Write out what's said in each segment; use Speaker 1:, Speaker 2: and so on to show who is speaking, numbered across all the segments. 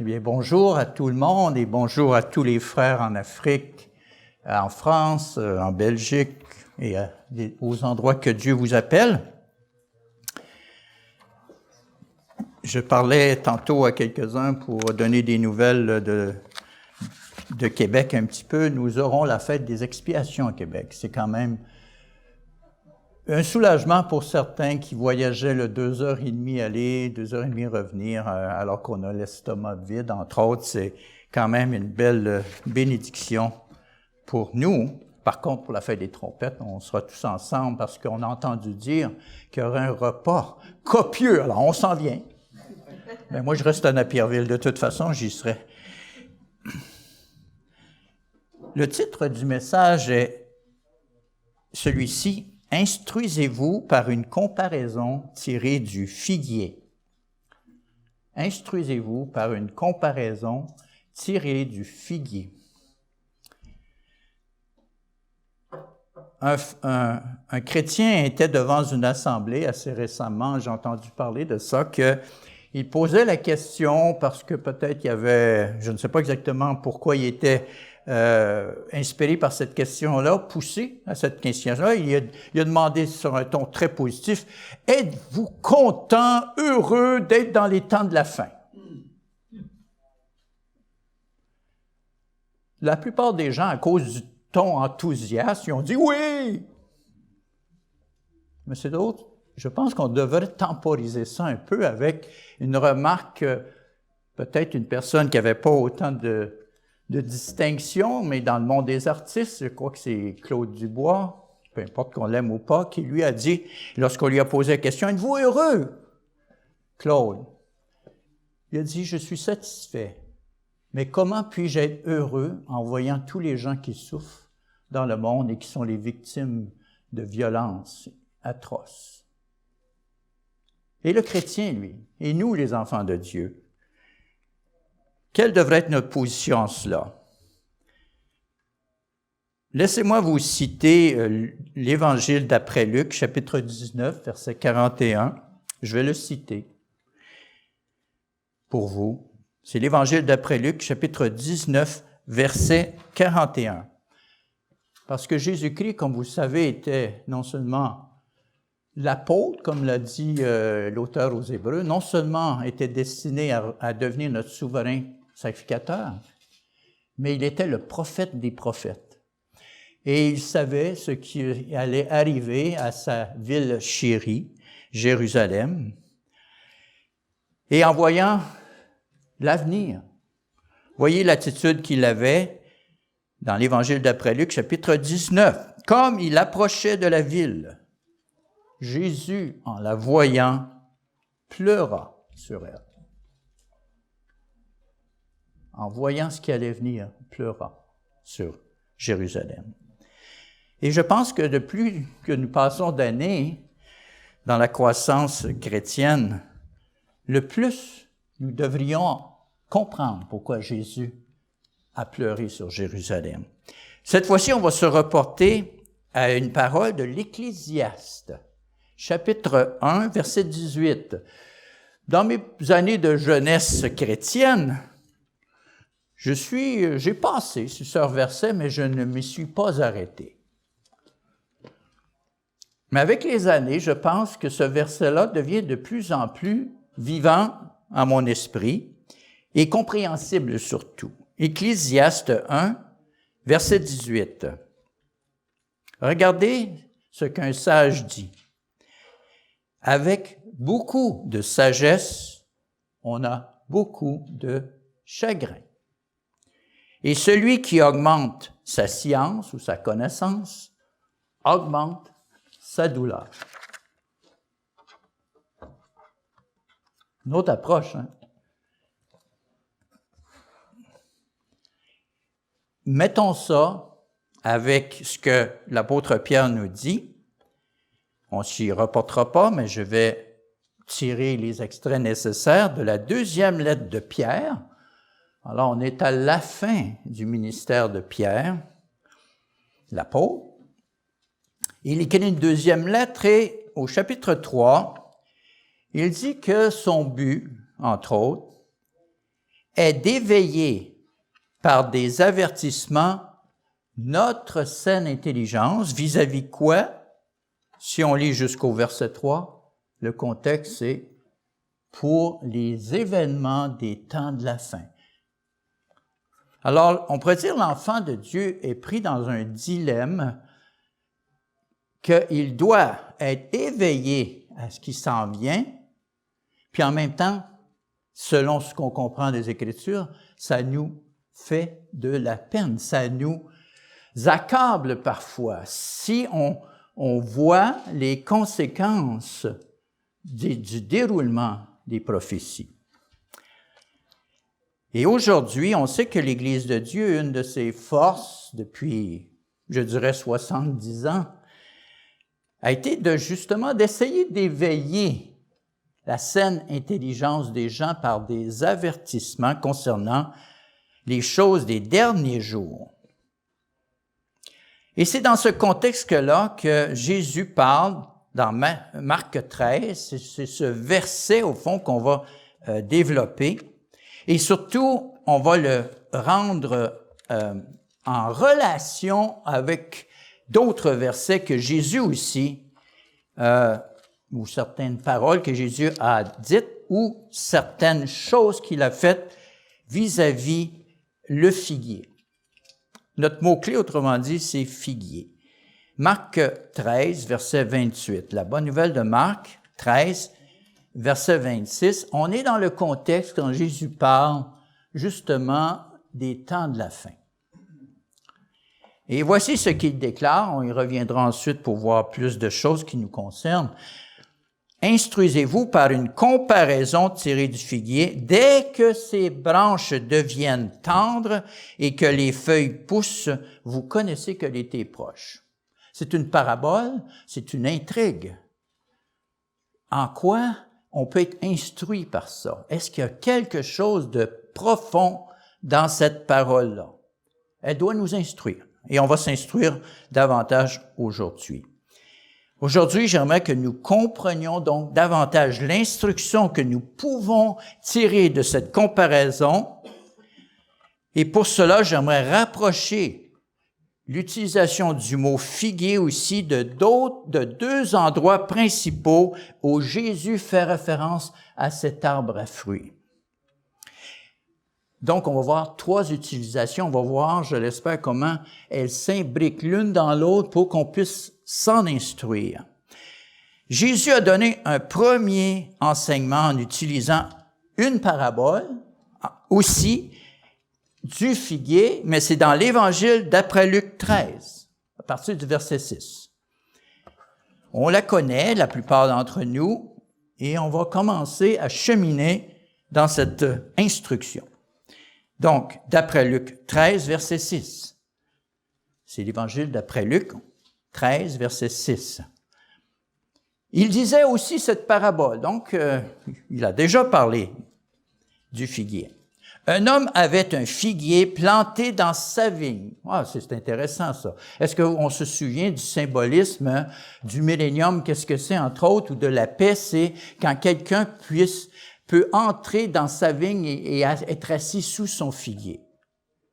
Speaker 1: Eh bien, bonjour à tout le monde et bonjour à tous les frères en Afrique, en France, en Belgique et aux endroits que Dieu vous appelle. Je parlais tantôt à quelques-uns pour donner des nouvelles de Québec un petit peu. Nous aurons la fête des expiations à Québec. C'est quand même un soulagement pour certains qui voyageaient le 2h30 aller, 2h30 revenir, alors qu'on a l'estomac vide, entre autres. C'est quand même une belle bénédiction pour nous. Par contre, pour la fête des trompettes, on sera tous ensemble parce qu'on a entendu dire qu'il y aura un repas copieux. Alors, on s'en vient. Mais moi, je reste à Napierville. De toute façon, j'y serai. Le titre du message est celui-ci. Instruisez-vous par une comparaison tirée du figuier. Instruisez-vous par une comparaison tirée du figuier. Un chrétien était devant une assemblée assez récemment, j'ai entendu parler de ça, qu'il posait la question parce que peut-être il y avait, je ne sais pas exactement pourquoi il était inspiré par cette question-là, poussé à cette question-là. Il a demandé sur un ton très positif, « Êtes-vous content, heureux d'être dans les temps de la fin? » La plupart des gens, à cause du ton enthousiaste, ils ont dit « Oui! » Mais c'est d'autres. Je pense qu'on devrait temporiser ça un peu avec une remarque, peut-être une personne qui n'avait pas autant de distinction, mais dans le monde des artistes, je crois que c'est Claude Dubois, peu importe qu'on l'aime ou pas, qui lui a dit, lorsqu'on lui a posé la question, « Êtes-vous heureux, Claude? » Il a dit, « Je suis satisfait. Mais comment puis-je être heureux en voyant tous les gens qui souffrent dans le monde et qui sont les victimes de violences atroces? » Et le chrétien, lui, et nous, les enfants de Dieu, quelle devrait être notre position en cela? Laissez-moi vous citer l'Évangile d'après Luc, chapitre 19, verset 41. Je vais le citer pour vous. C'est l'Évangile d'après Luc, chapitre 19, verset 41. Parce que Jésus-Christ, comme vous le savez, était non seulement l'apôtre, comme l'a dit l'auteur aux Hébreux, non seulement était destiné à devenir notre souverain sacrificateur, mais il était le prophète des prophètes. Et il savait ce qui allait arriver à sa ville chérie, Jérusalem. Et en voyant l'avenir, voyez l'attitude qu'il avait dans l'Évangile d'après Luc, chapitre 19. Comme il approchait de la ville, Jésus, en la voyant, pleura sur elle. En voyant ce qui allait venir, pleura sur Jérusalem. Et je pense que de plus que nous passons d'années dans la croissance chrétienne, le plus nous devrions comprendre pourquoi Jésus a pleuré sur Jérusalem. Cette fois-ci, on va se reporter à une parole de l'Ecclésiaste, chapitre 1, verset 18. Dans mes années de jeunesse chrétienne, j'ai passé sur ce verset, mais je ne m'y suis pas arrêté. Mais avec les années, je pense que ce verset-là devient de plus en plus vivant à mon esprit et compréhensible surtout. Ecclésiaste 1, verset 18. Regardez ce qu'un sage dit. Avec beaucoup de sagesse, on a beaucoup de chagrin. Et celui qui augmente sa science ou sa connaissance augmente sa douleur. Une autre approche, hein? Mettons ça avec ce que l'apôtre Pierre nous dit. On s'y reportera pas, mais je vais tirer les extraits nécessaires de la deuxième lettre de Pierre. Alors, on est à la fin du ministère de Pierre, l'apôtre. Il écrit une deuxième lettre et au chapitre 3, il dit que son but, entre autres, est d'éveiller par des avertissements notre saine intelligence vis-à-vis quoi? Si on lit jusqu'au verset 3, le contexte c'est pour les événements des temps de la fin. Alors, on pourrait dire l'enfant de Dieu est pris dans un dilemme qu'il doit être éveillé à ce qui s'en vient, puis en même temps, selon ce qu'on comprend des Écritures, ça nous fait de la peine, ça nous accable parfois. Si on voit les conséquences du déroulement des prophéties. Et aujourd'hui, on sait que l'Église de Dieu, une de ses forces depuis, je dirais, 70 ans, a été justement d'essayer d'éveiller la saine intelligence des gens par des avertissements concernant les choses des derniers jours. Et c'est dans ce contexte-là que Jésus parle dans Marc 13, c'est ce verset au fond qu'on va développer. Et surtout, on va le rendre en relation avec d'autres versets que Jésus aussi, ou certaines paroles que Jésus a dites, ou certaines choses qu'il a faites vis-à-vis le figuier. Notre mot-clé, autrement dit, c'est figuier. Marc 13, verset 28. La bonne nouvelle de Marc 13, verset 26. On est dans le contexte quand Jésus parle justement des temps de la fin. Et voici ce qu'il déclare. On y reviendra ensuite pour voir plus de choses qui nous concernent. Instruisez-vous par une comparaison tirée du figuier, dès que ses branches deviennent tendres et que les feuilles poussent, vous connaissez que l'été est proche. C'est une parabole, c'est une intrigue. En quoi on peut être instruit par ça? Est-ce qu'il y a quelque chose de profond dans cette parole-là? Elle doit nous instruire, et on va s'instruire davantage aujourd'hui. Aujourd'hui, j'aimerais que nous comprenions donc davantage l'instruction que nous pouvons tirer de cette comparaison. Et pour cela, j'aimerais rapprocher l'utilisation du mot figuier aussi de deux endroits principaux où Jésus fait référence à cet arbre à fruits. Donc, on va voir trois utilisations. On va voir, je l'espère, comment elles s'imbriquent l'une dans l'autre pour qu'on puisse s'en instruire. Jésus a donné un premier enseignement en utilisant une parabole, aussi du figuier, mais c'est dans l'Évangile d'après Luc 13, à partir du verset 6. On la connaît, la plupart d'entre nous, et on va commencer à cheminer dans cette instruction. Donc, d'après Luc 13, verset 6. C'est l'Évangile d'après Luc 13, verset 6. Il disait aussi cette parabole, donc il a déjà parlé du figuier. Un homme avait un figuier planté dans sa vigne. Ah, c'est intéressant ça. Est-ce qu'on se souvient du symbolisme du millénium? Qu'est-ce que c'est, entre autres, ou de la paix? C'est quand quelqu'un peut entrer dans sa vigne et être assis sous son figuier.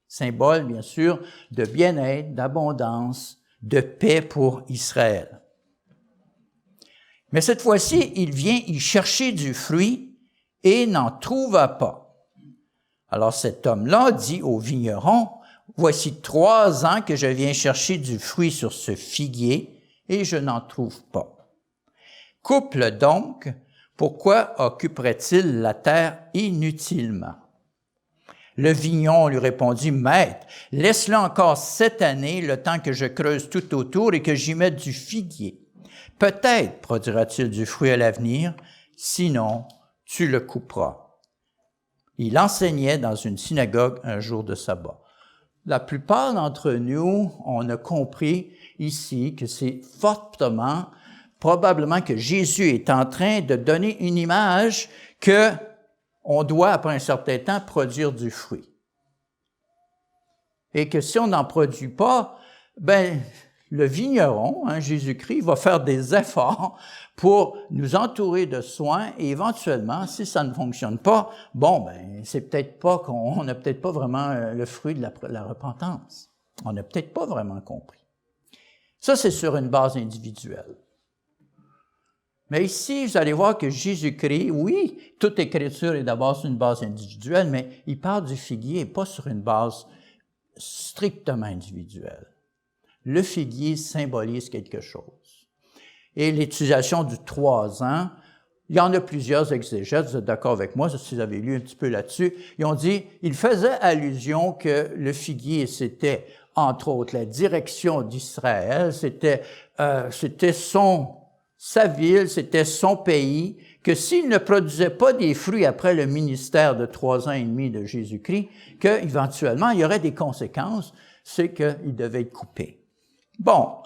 Speaker 1: Symbole, bien sûr, de bien-être, d'abondance, de paix pour Israël. Mais cette fois-ci, il vient y chercher du fruit et n'en trouva pas. Alors cet homme-là dit au vigneron, « Voici 3 ans que je viens chercher du fruit sur ce figuier et je n'en trouve pas. Coupe-le donc, pourquoi occuperait-il la terre inutilement? » Le vigneron lui répondit, « Maître, laisse-le encore 7 années, le temps que je creuse tout autour et que j'y mette du figuier. Peut-être produira-t-il du fruit à l'avenir, sinon tu le couperas. » Il enseignait dans une synagogue un jour de sabbat. La plupart d'entre nous, on a compris ici que c'est fortement, probablement que Jésus est en train de donner une image que on doit, après un certain temps, produire du fruit. Et que si on n'en produit pas, le vigneron, Jésus-Christ, va faire des efforts pour nous entourer de soins et éventuellement, si ça ne fonctionne pas, c'est peut-être pas on n'a peut-être pas vraiment le fruit de la repentance. On n'a peut-être pas vraiment compris. Ça, c'est sur une base individuelle. Mais ici, vous allez voir que Jésus-Christ, oui, toute écriture est d'abord sur une base individuelle, mais il parle du figuier pas sur une base strictement individuelle. Le figuier symbolise quelque chose. Et l'utilisation du 3 ans, il y en a plusieurs exégètes, vous êtes d'accord avec moi, si vous avez lu un petit peu là-dessus, ils ont dit, il faisait allusion que le figuier, c'était, entre autres, la direction d'Israël, c'était sa ville, c'était son pays, que s'il ne produisait pas des fruits après le ministère de 3 ans et demi de Jésus-Christ, qu'éventuellement, il y aurait des conséquences, c'est qu'il devait être coupé. Bon,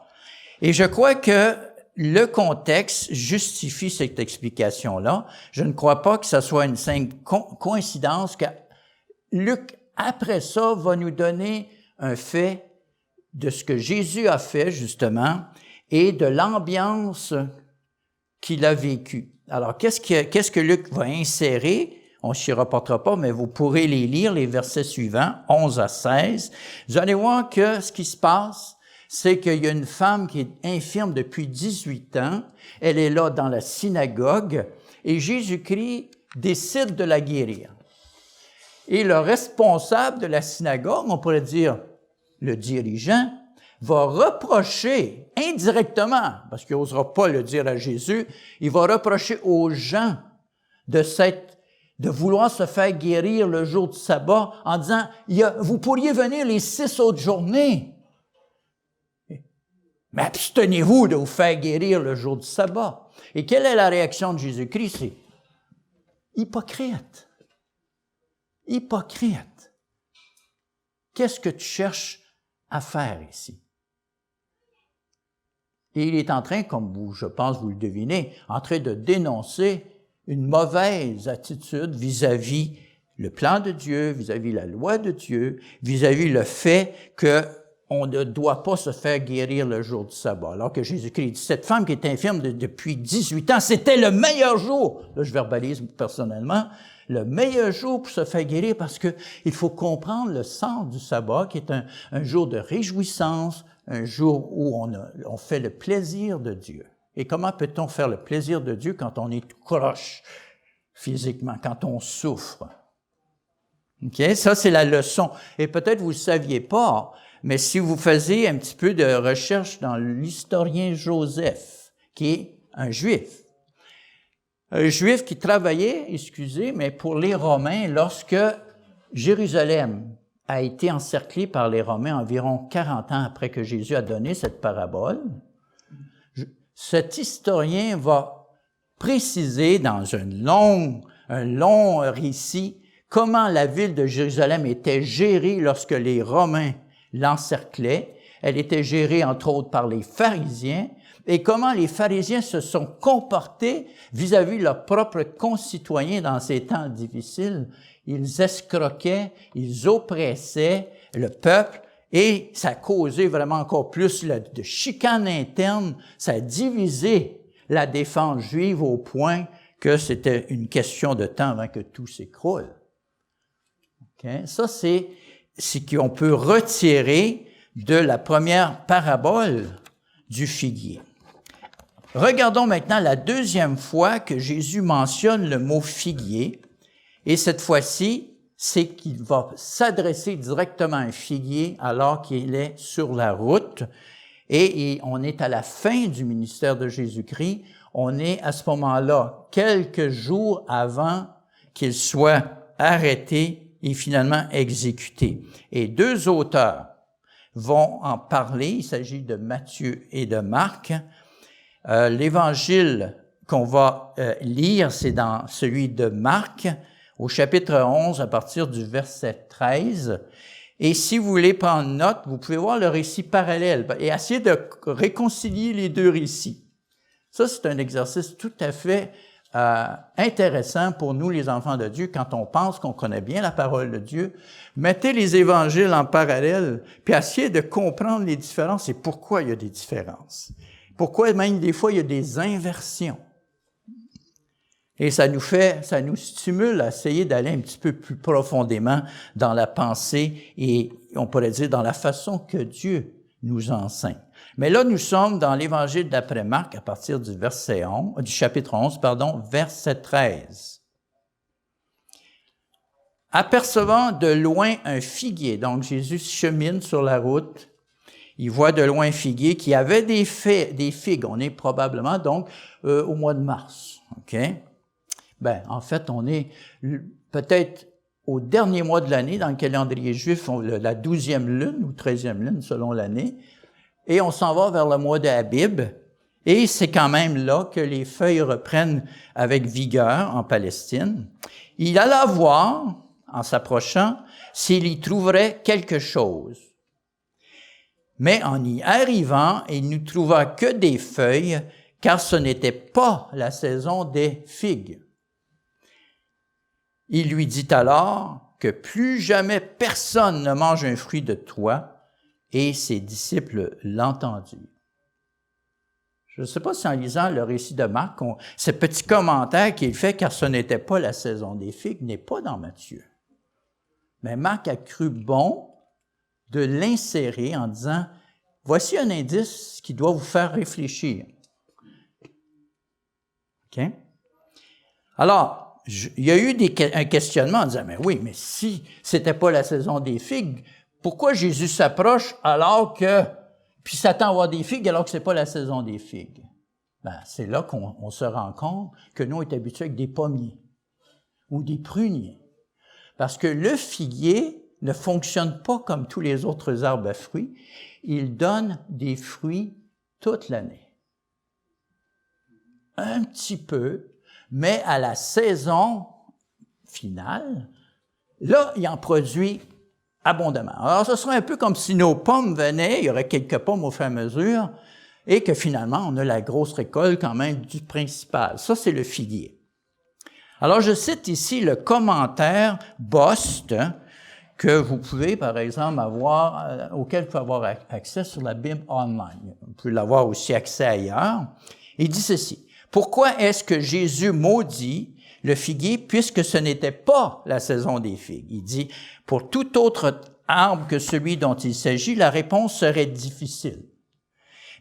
Speaker 1: et je crois que le contexte justifie cette explication-là. Je ne crois pas que ce soit une simple coïncidence que Luc, après ça, va nous donner un fait de ce que Jésus a fait, justement, et de l'ambiance qu'il a vécue. Alors, qu'est-ce que Luc va insérer? On ne s'y reportera pas, mais vous pourrez les lire, les versets suivants, 11 à 16. Vous allez voir que ce qui se passe, c'est qu'il y a une femme qui est infirme depuis 18 ans. Elle est là dans la synagogue et Jésus-Christ décide de la guérir. Et le responsable de la synagogue, on pourrait dire le dirigeant, va reprocher indirectement, parce qu'il n'osera pas le dire à Jésus, il va reprocher aux gens de vouloir se faire guérir le jour du sabbat en disant, vous pourriez venir les 6 autres journées. Mais abstenez-vous de vous faire guérir le jour du sabbat. Et quelle est la réaction de Jésus-Christ? C'est hypocrite. Hypocrite. Qu'est-ce que tu cherches à faire ici? Et il est en train, comme vous, je pense, vous le devinez, en train de dénoncer une mauvaise attitude vis-à-vis le plan de Dieu, vis-à-vis la loi de Dieu, vis-à-vis le fait qu'on ne doit pas se faire guérir le jour du sabbat. Alors que Jésus-Christ dit, cette femme qui est infirme depuis 18 ans, c'était le meilleur jour. Là, je verbalise personnellement, le meilleur jour pour se faire guérir parce que il faut comprendre le sens du sabbat qui est un jour de réjouissance, un jour où on fait le plaisir de Dieu. Et comment peut-on faire le plaisir de Dieu quand on est croche physiquement, quand on souffre? OK? Ça, c'est la leçon. Et peut-être vous ne le saviez pas, mais si vous faisiez un petit peu de recherche dans l'historien Joseph, qui est un Juif qui travaillait, mais pour les Romains, lorsque Jérusalem a été encerclée par les Romains environ 40 ans après que Jésus a donné cette parabole, cet historien va préciser dans un long récit comment la ville de Jérusalem était gérée lorsque les Romains l'encerclaient. Elle était gérée, entre autres, par les pharisiens, et comment les pharisiens se sont comportés vis-à-vis de leurs propres concitoyens dans ces temps difficiles. Ils escroquaient, ils oppressaient le peuple, et ça a causé vraiment encore plus de chicanes internes, ça a divisé la défense juive au point que c'était une question de temps avant que tout s'écroule. Okay? Ça, c'est ce qu'on peut retirer de la première parabole du figuier. Regardons maintenant la deuxième fois que Jésus mentionne le mot figuier, et cette fois-ci, c'est qu'il va s'adresser directement à un figuier alors qu'il est sur la route, et on est à la fin du ministère de Jésus-Christ, on est à ce moment-là quelques jours avant qu'il soit arrêté et finalement exécuté. Et 2 auteurs vont en parler, il s'agit de Matthieu et de Marc. L'évangile qu'on va lire, c'est dans celui de Marc, au chapitre 11, à partir du verset 13. Et si vous voulez prendre note, vous pouvez voir le récit parallèle et essayer de réconcilier les 2 récits. Ça, c'est un exercice tout à fait intéressant pour nous, les enfants de Dieu, quand on pense qu'on connaît bien la parole de Dieu. Mettez les évangiles en parallèle, puis essayez de comprendre les différences et pourquoi il y a des différences. Pourquoi même des fois il y a des inversions. Et ça nous stimule à essayer d'aller un petit peu plus profondément dans la pensée et, on pourrait dire, dans la façon que Dieu nous enseigne. Mais là, nous sommes dans l'Évangile d'après Marc, à partir du chapitre 11, verset 13. Apercevant de loin un figuier, donc Jésus chemine sur la route, il voit de loin un figuier qui avait des figues. On est probablement donc au mois de mars, OK? En fait, on est peut-être au dernier mois de l'année dans le calendrier juif, la 12e lune ou 13e lune selon l'année, et on s'en va vers le mois d'Abib, et c'est quand même là que les feuilles reprennent avec vigueur en Palestine. Il alla voir, en s'approchant, s'il y trouverait quelque chose. Mais en y arrivant, il ne trouva que des feuilles, car ce n'était pas la saison des figues. Il lui dit alors que plus jamais personne ne mange un fruit de toi, et ses disciples l'entendirent. Je ne sais pas si en lisant le récit de Marc, ce petit commentaire qu'il fait, car ce n'était pas la saison des figues, n'est pas dans Matthieu. Mais Marc a cru bon de l'insérer en disant, voici un indice qui doit vous faire réfléchir. OK? Alors, il y a eu un questionnement en disant, mais oui, mais si c'était pas la saison des figues, pourquoi Jésus s'approche puis s'attend à voir des figues alors que c'est pas la saison des figues? C'est là qu'on se rend compte que nous, on est habitués avec des pommiers ou des pruniers. Parce que le figuier ne fonctionne pas comme tous les autres arbres à fruits. Il donne des fruits toute l'année. Un petit peu, mais à la saison finale, là, il en produit abondamment. Alors, ce serait un peu comme si nos pommes venaient, il y aurait quelques pommes au fur et à mesure, et que finalement, on a la grosse récolte quand même du principal. Ça, c'est le figuier. Alors, je cite ici le commentaire Bost, que vous pouvez, par exemple, auquel vous pouvez avoir accès sur la Bible online. Vous pouvez l'avoir aussi accès ailleurs. Il dit ceci. Pourquoi est-ce que Jésus maudit le figuier puisque ce n'était pas la saison des figues? Il dit, pour tout autre arbre que celui dont il s'agit, la réponse serait difficile.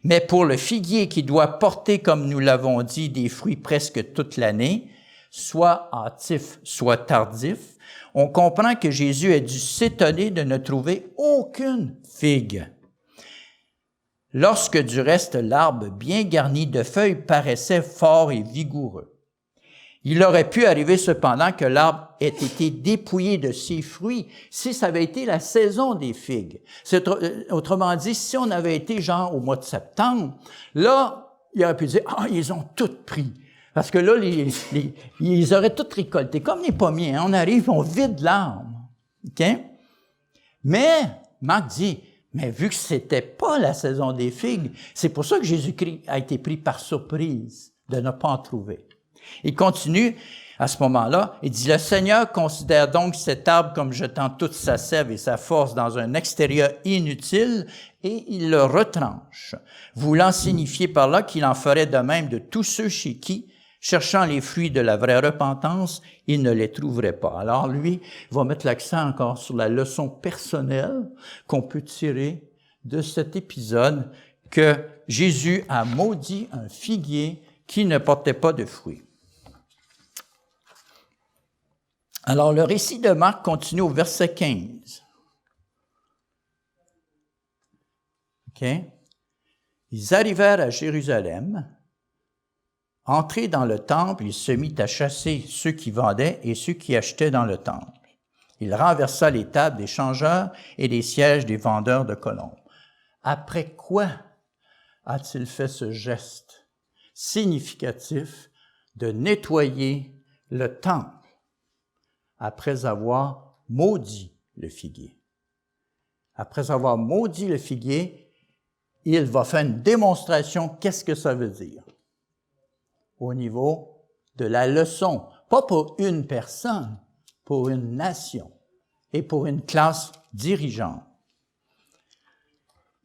Speaker 1: Mais pour le figuier qui doit porter, comme nous l'avons dit, des fruits presque toute l'année, soit hâtif, soit tardif, on comprend que Jésus a dû s'étonner de ne trouver aucune figue. Lorsque du reste l'arbre bien garni de feuilles paraissait fort et vigoureux. Il aurait pu arriver cependant que l'arbre ait été dépouillé de ses fruits si ça avait été la saison des figues. Autrement dit, si on avait été genre au mois de septembre, là, il aurait pu dire, ils ont toutes pris. Parce que là, ils auraient toutes récolté. Comme les pommiers, on arrive, on vide l'arbre. OK? Mais, Marc dit, mais vu que c'était pas la saison des figues, c'est pour ça que Jésus-Christ a été pris par surprise de ne pas en trouver. Il continue à ce moment-là, il dit, « Le Seigneur considère donc cet arbre comme jetant toute sa sève et sa force dans un extérieur inutile, et il le retranche, voulant signifier par là qu'il en ferait de même de tous ceux chez qui, cherchant les fruits de la vraie repentance, il ne les trouverait pas. » Alors lui, il va mettre l'accent encore sur la leçon personnelle qu'on peut tirer de cet épisode que Jésus a maudit un figuier qui ne portait pas de fruits. Alors, le récit de Marc continue au verset 15. OK? Ils arrivèrent à Jérusalem. Entré dans le temple, il se mit à chasser ceux qui vendaient et ceux qui achetaient dans le temple. Il renversa les tables des changeurs et les sièges des vendeurs de colombes. Après quoi a-t-il fait ce geste significatif de nettoyer le temple après avoir maudit le figuier? Après avoir maudit le figuier, il va faire une démonstration. Qu'est-ce que ça veut dire au niveau de la leçon, pas pour une personne, pour une nation et pour une classe dirigeante.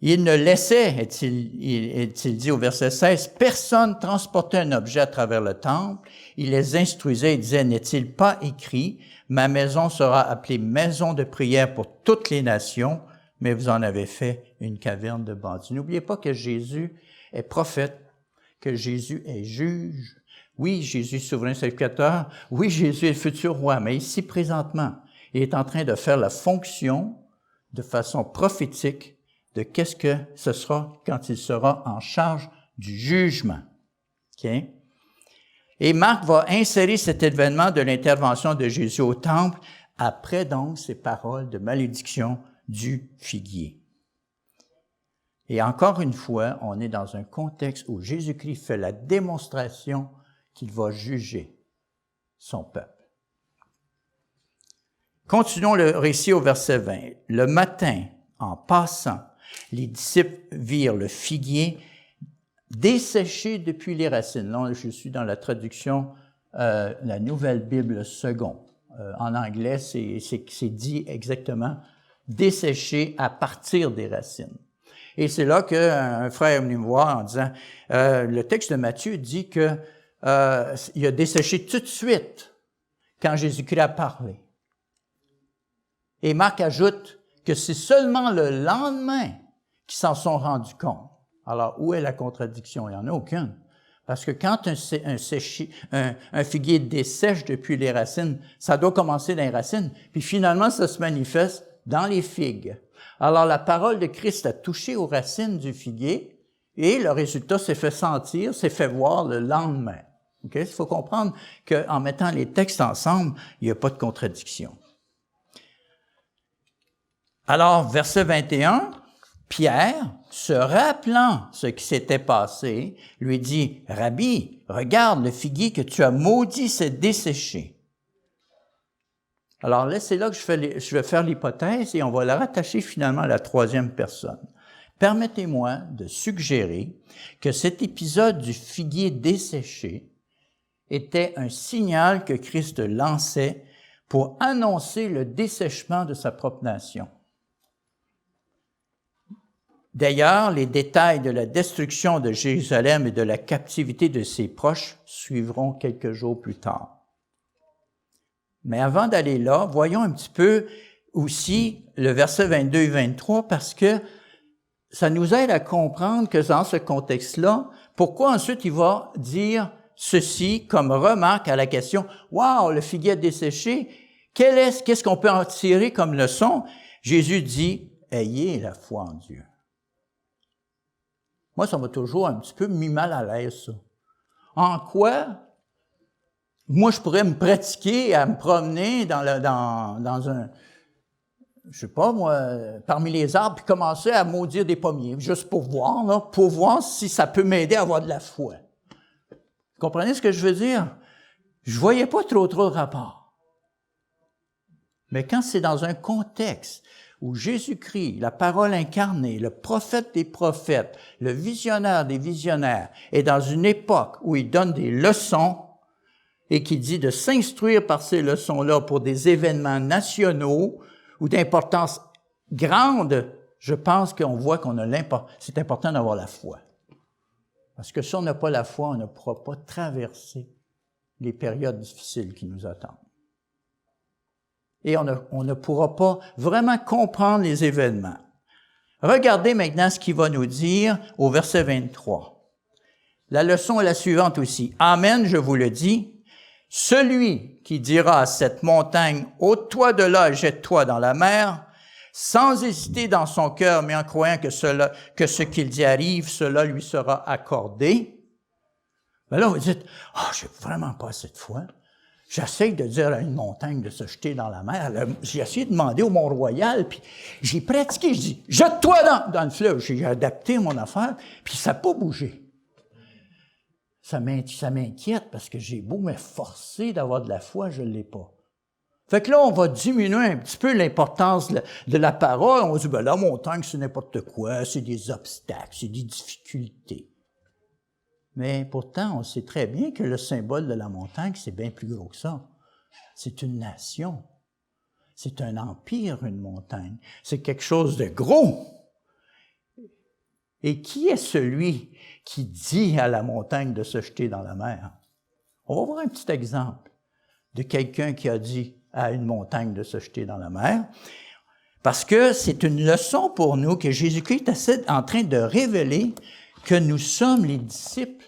Speaker 1: Il ne laissait, est-il dit au verset 16, personne transporter un objet à travers le temple. Il les instruisait et disait, n'est-il pas écrit, ma maison sera appelée maison de prière pour toutes les nations, mais vous en avez fait une caverne de bandits. N'oubliez pas que Jésus est prophète, que Jésus est juge. Oui, Jésus est souverain sacrificateur. Oui, Jésus est le futur roi, mais ici, présentement, il est en train de faire la fonction de façon prophétique de qu'est-ce que ce sera quand il sera en charge du jugement. Okay? Et Marc va insérer cet événement de l'intervention de Jésus au temple après donc ces paroles de malédiction du figuier. Et encore une fois, on est dans un contexte où Jésus-Christ fait la démonstration qu'il va juger son peuple. Continuons le récit au verset 20. Le matin, en passant, les disciples virent le figuier desséché depuis les racines. Là, je suis dans la traduction, la Nouvelle Bible seconde. En anglais, c'est dit exactement desséché à partir des racines. Et c'est là qu'un frère est venu me voir en disant, le texte de Matthieu dit que il a desséché tout de suite quand Jésus-Christ a parlé. Et Marc ajoute que c'est seulement le lendemain qu'ils s'en sont rendus compte. Alors, où est la contradiction? Il n'y en a aucune. Parce que quand un figuier dessèche depuis les racines, ça doit commencer dans les racines, puis finalement, ça se manifeste dans les figues. Alors, la parole de Christ a touché aux racines du figuier, et le résultat s'est fait sentir, s'est fait voir le lendemain. Okay? Il faut comprendre qu'en mettant les textes ensemble, il n'y a pas de contradiction. Alors, verset 21, Pierre, se rappelant ce qui s'était passé, lui dit, « Rabbi, regarde, le figuier que tu as maudit s'est desséché. » Alors là, c'est là que je vais faire l'hypothèse et on va la rattacher finalement à la troisième personne. Permettez-moi de suggérer que cet épisode du figuier desséché était un signal que Christ lançait pour annoncer le dessèchement de sa propre nation. D'ailleurs, les détails de la destruction de Jérusalem et de la captivité de ses proches suivront quelques jours plus tard. Mais avant d'aller là, voyons un petit peu aussi le verset 22 et 23 parce que ça nous aide à comprendre que dans ce contexte-là, pourquoi ensuite il va dire ceci comme remarque à la question « Wow, le figuier a desséché, qu'est-ce qu'on peut en tirer comme leçon? » Jésus dit « Ayez la foi en Dieu. » Moi, ça m'a toujours un petit peu mis mal à l'aise, ça. En quoi, moi, je pourrais me pratiquer à me promener dans un, je sais pas, moi, parmi les arbres, puis commencer à maudire des pommiers, juste pour voir si ça peut m'aider à avoir de la foi. Vous comprenez ce que je veux dire? Je voyais pas trop de rapport. Mais quand c'est dans un contexte où Jésus-Christ, la parole incarnée, le prophète des prophètes, le visionnaire des visionnaires, est dans une époque où il donne des leçons et qui dit de s'instruire par ces leçons-là pour des événements nationaux ou d'importance grande, je pense qu'on voit c'est important d'avoir la foi. Parce que si on n'a pas la foi, on ne pourra pas traverser les périodes difficiles qui nous attendent. Et on ne pourra pas vraiment comprendre les événements. Regardez maintenant ce qu'il va nous dire au verset 23. La leçon est la suivante aussi. « Amen, je vous le dis, celui qui dira à cette montagne, « ôte-toi de là et jette-toi dans la mer », sans hésiter dans son cœur, mais en croyant que ce qu'il dit arrive, cela lui sera accordé. » Ben là, vous dites, « Ah, j'ai vraiment pas cette foi. » J'essaie de dire à une montagne de se jeter dans la mer. J'ai essayé de demander au Mont-Royal, puis j'ai pratiqué, je dis, jette-toi dans le fleuve. J'ai adapté mon affaire, puis ça n'a pas bougé. Ça m'inquiète parce que j'ai beau m'efforcer d'avoir de la foi, je ne l'ai pas. Fait que là, on va diminuer un petit peu l'importance de la parole. On va dire, ben la montagne, c'est n'importe quoi, c'est des obstacles, c'est des difficultés. Mais pourtant, on sait très bien que le symbole de la montagne, c'est bien plus gros que ça. C'est une nation. C'est un empire, une montagne. C'est quelque chose de gros. Et qui est celui qui dit à la montagne de se jeter dans la mer? On va voir un petit exemple de quelqu'un qui a dit à une montagne de se jeter dans la mer. Parce que c'est une leçon pour nous que Jésus-Christ est en train de révéler que nous sommes les disciples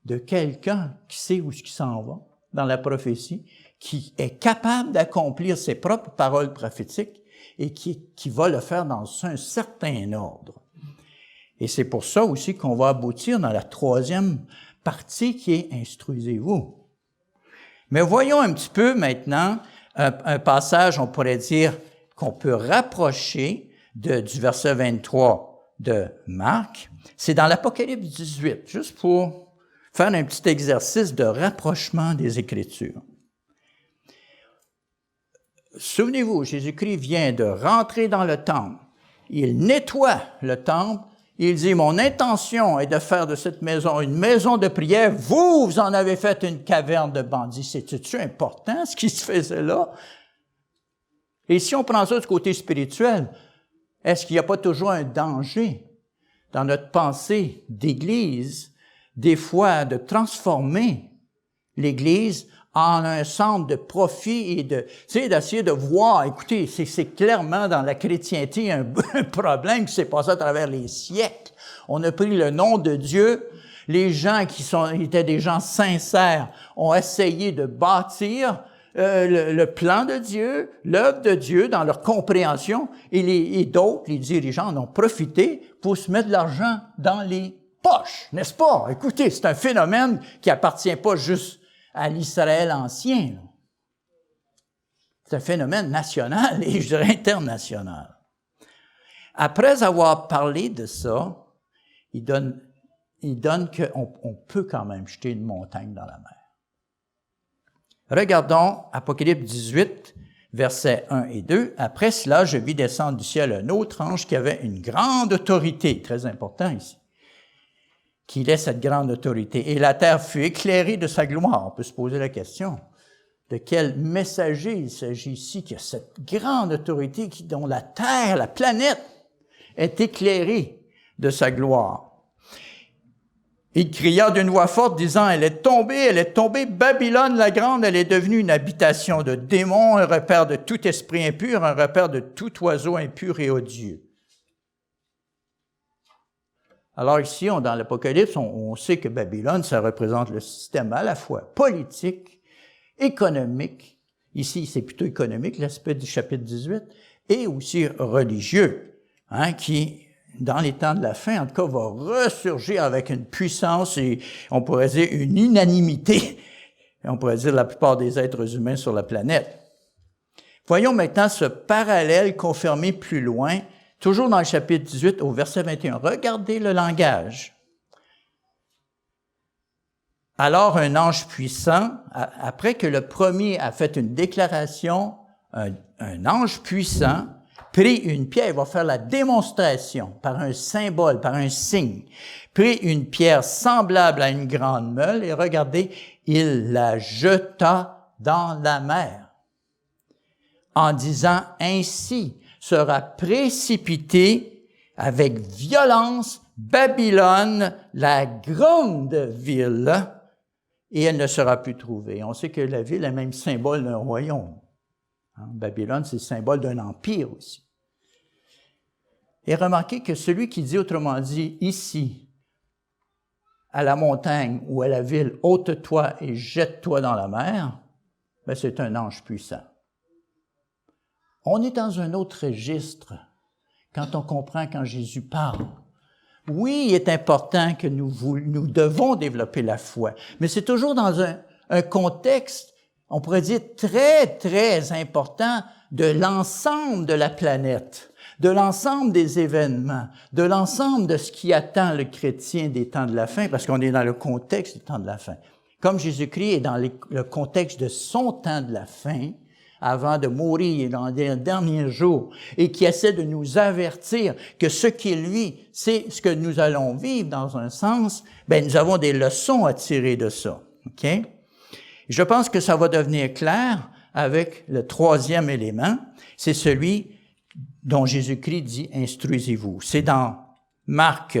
Speaker 1: de quelqu'un qui sait où il s'en va dans la prophétie, qui est capable d'accomplir ses propres paroles prophétiques et qui va le faire dans un certain ordre. Et c'est pour ça aussi qu'on va aboutir dans la troisième partie qui est « Instruisez-vous ». Mais voyons un petit peu maintenant un passage, on pourrait dire, qu'on peut rapprocher du verset 23 de Marc. C'est dans l'Apocalypse 18, juste pour faire un petit exercice de rapprochement des Écritures. Souvenez-vous, Jésus-Christ vient de rentrer dans le temple. Il nettoie le temple. Il dit, mon intention est de faire de cette maison une maison de prière. Vous en avez fait une caverne de bandits. C'est-tu important ce qui se faisait là? Et si on prend ça du côté spirituel, est-ce qu'il n'y a pas toujours un danger dans notre pensée d'Église, des fois de transformer l'Église en un centre de profit et d'essayer de voir, écoutez, c'est clairement dans la chrétienté un problème qui s'est passé à travers les siècles. On a pris le nom de Dieu, les gens qui étaient des gens sincères ont essayé de bâtir le plan de Dieu, l'œuvre de Dieu dans leur compréhension, et d'autres, les dirigeants, en ont profité pour se mettre de l'argent dans les poches, n'est-ce pas? Écoutez, c'est un phénomène qui appartient pas juste à l'Israël ancien. C'est un phénomène national et je dirais international. Après avoir parlé de ça, il donne qu'on peut quand même jeter une montagne dans la mer. Regardons Apocalypse 18, versets 1 et 2. « Après cela, je vis descendre du ciel un autre ange qui avait une grande autorité. » Très important ici. Qu'il ait cette grande autorité. Et la terre fut éclairée de sa gloire. On peut se poser la question, de quel messager il s'agit ici, qui a cette grande autorité dont la terre, la planète, est éclairée de sa gloire. Il cria d'une voix forte, disant, elle est tombée, Babylone la grande, elle est devenue une habitation de démons, un repère de tout esprit impur, un repère de tout oiseau impur et odieux. Alors ici, dans l'Apocalypse, on sait que Babylone, ça représente le système à la fois politique, économique, ici c'est plutôt économique, l'aspect du chapitre 18, et aussi religieux, qui, dans les temps de la fin, en tout cas, va ressurgir avec une puissance et, on pourrait dire, une unanimité, on pourrait dire, la plupart des êtres humains sur la planète. Voyons maintenant ce parallèle confirmé plus loin, toujours dans le chapitre 18, au verset 21. Regardez le langage. Alors un ange puissant, après que le premier a fait une déclaration, un ange puissant prit une pierre, il va faire la démonstration par un symbole, par un signe, prit une pierre semblable à une grande meule et regardez, il la jeta dans la mer en disant ainsi, sera précipitée avec violence Babylone, la grande ville, et elle ne sera plus trouvée. On sait que la ville est même symbole d'un royaume. Babylone, c'est le symbole d'un empire aussi. Et remarquez que celui qui dit, autrement dit, ici, à la montagne ou à la ville, ôte-toi et jette-toi dans la mer, ben c'est un ange puissant. On est dans un autre registre quand on comprend quand Jésus parle. Oui, il est important que nous devons développer la foi, mais c'est toujours dans un contexte, on pourrait dire, très, très important de l'ensemble de la planète, de l'ensemble des événements, de l'ensemble de ce qui attend le chrétien des temps de la fin, parce qu'on est dans le contexte des temps de la fin. Comme Jésus-Christ est dans le contexte de son temps de la fin, avant de mourir dans les derniers jours et qui essaie de nous avertir que ce qui est lui, c'est ce que nous allons vivre dans un sens, ben nous avons des leçons à tirer de ça. OK? Je pense que ça va devenir clair avec le troisième élément, c'est celui dont Jésus-Christ dit « Instruisez-vous ». C'est dans Marc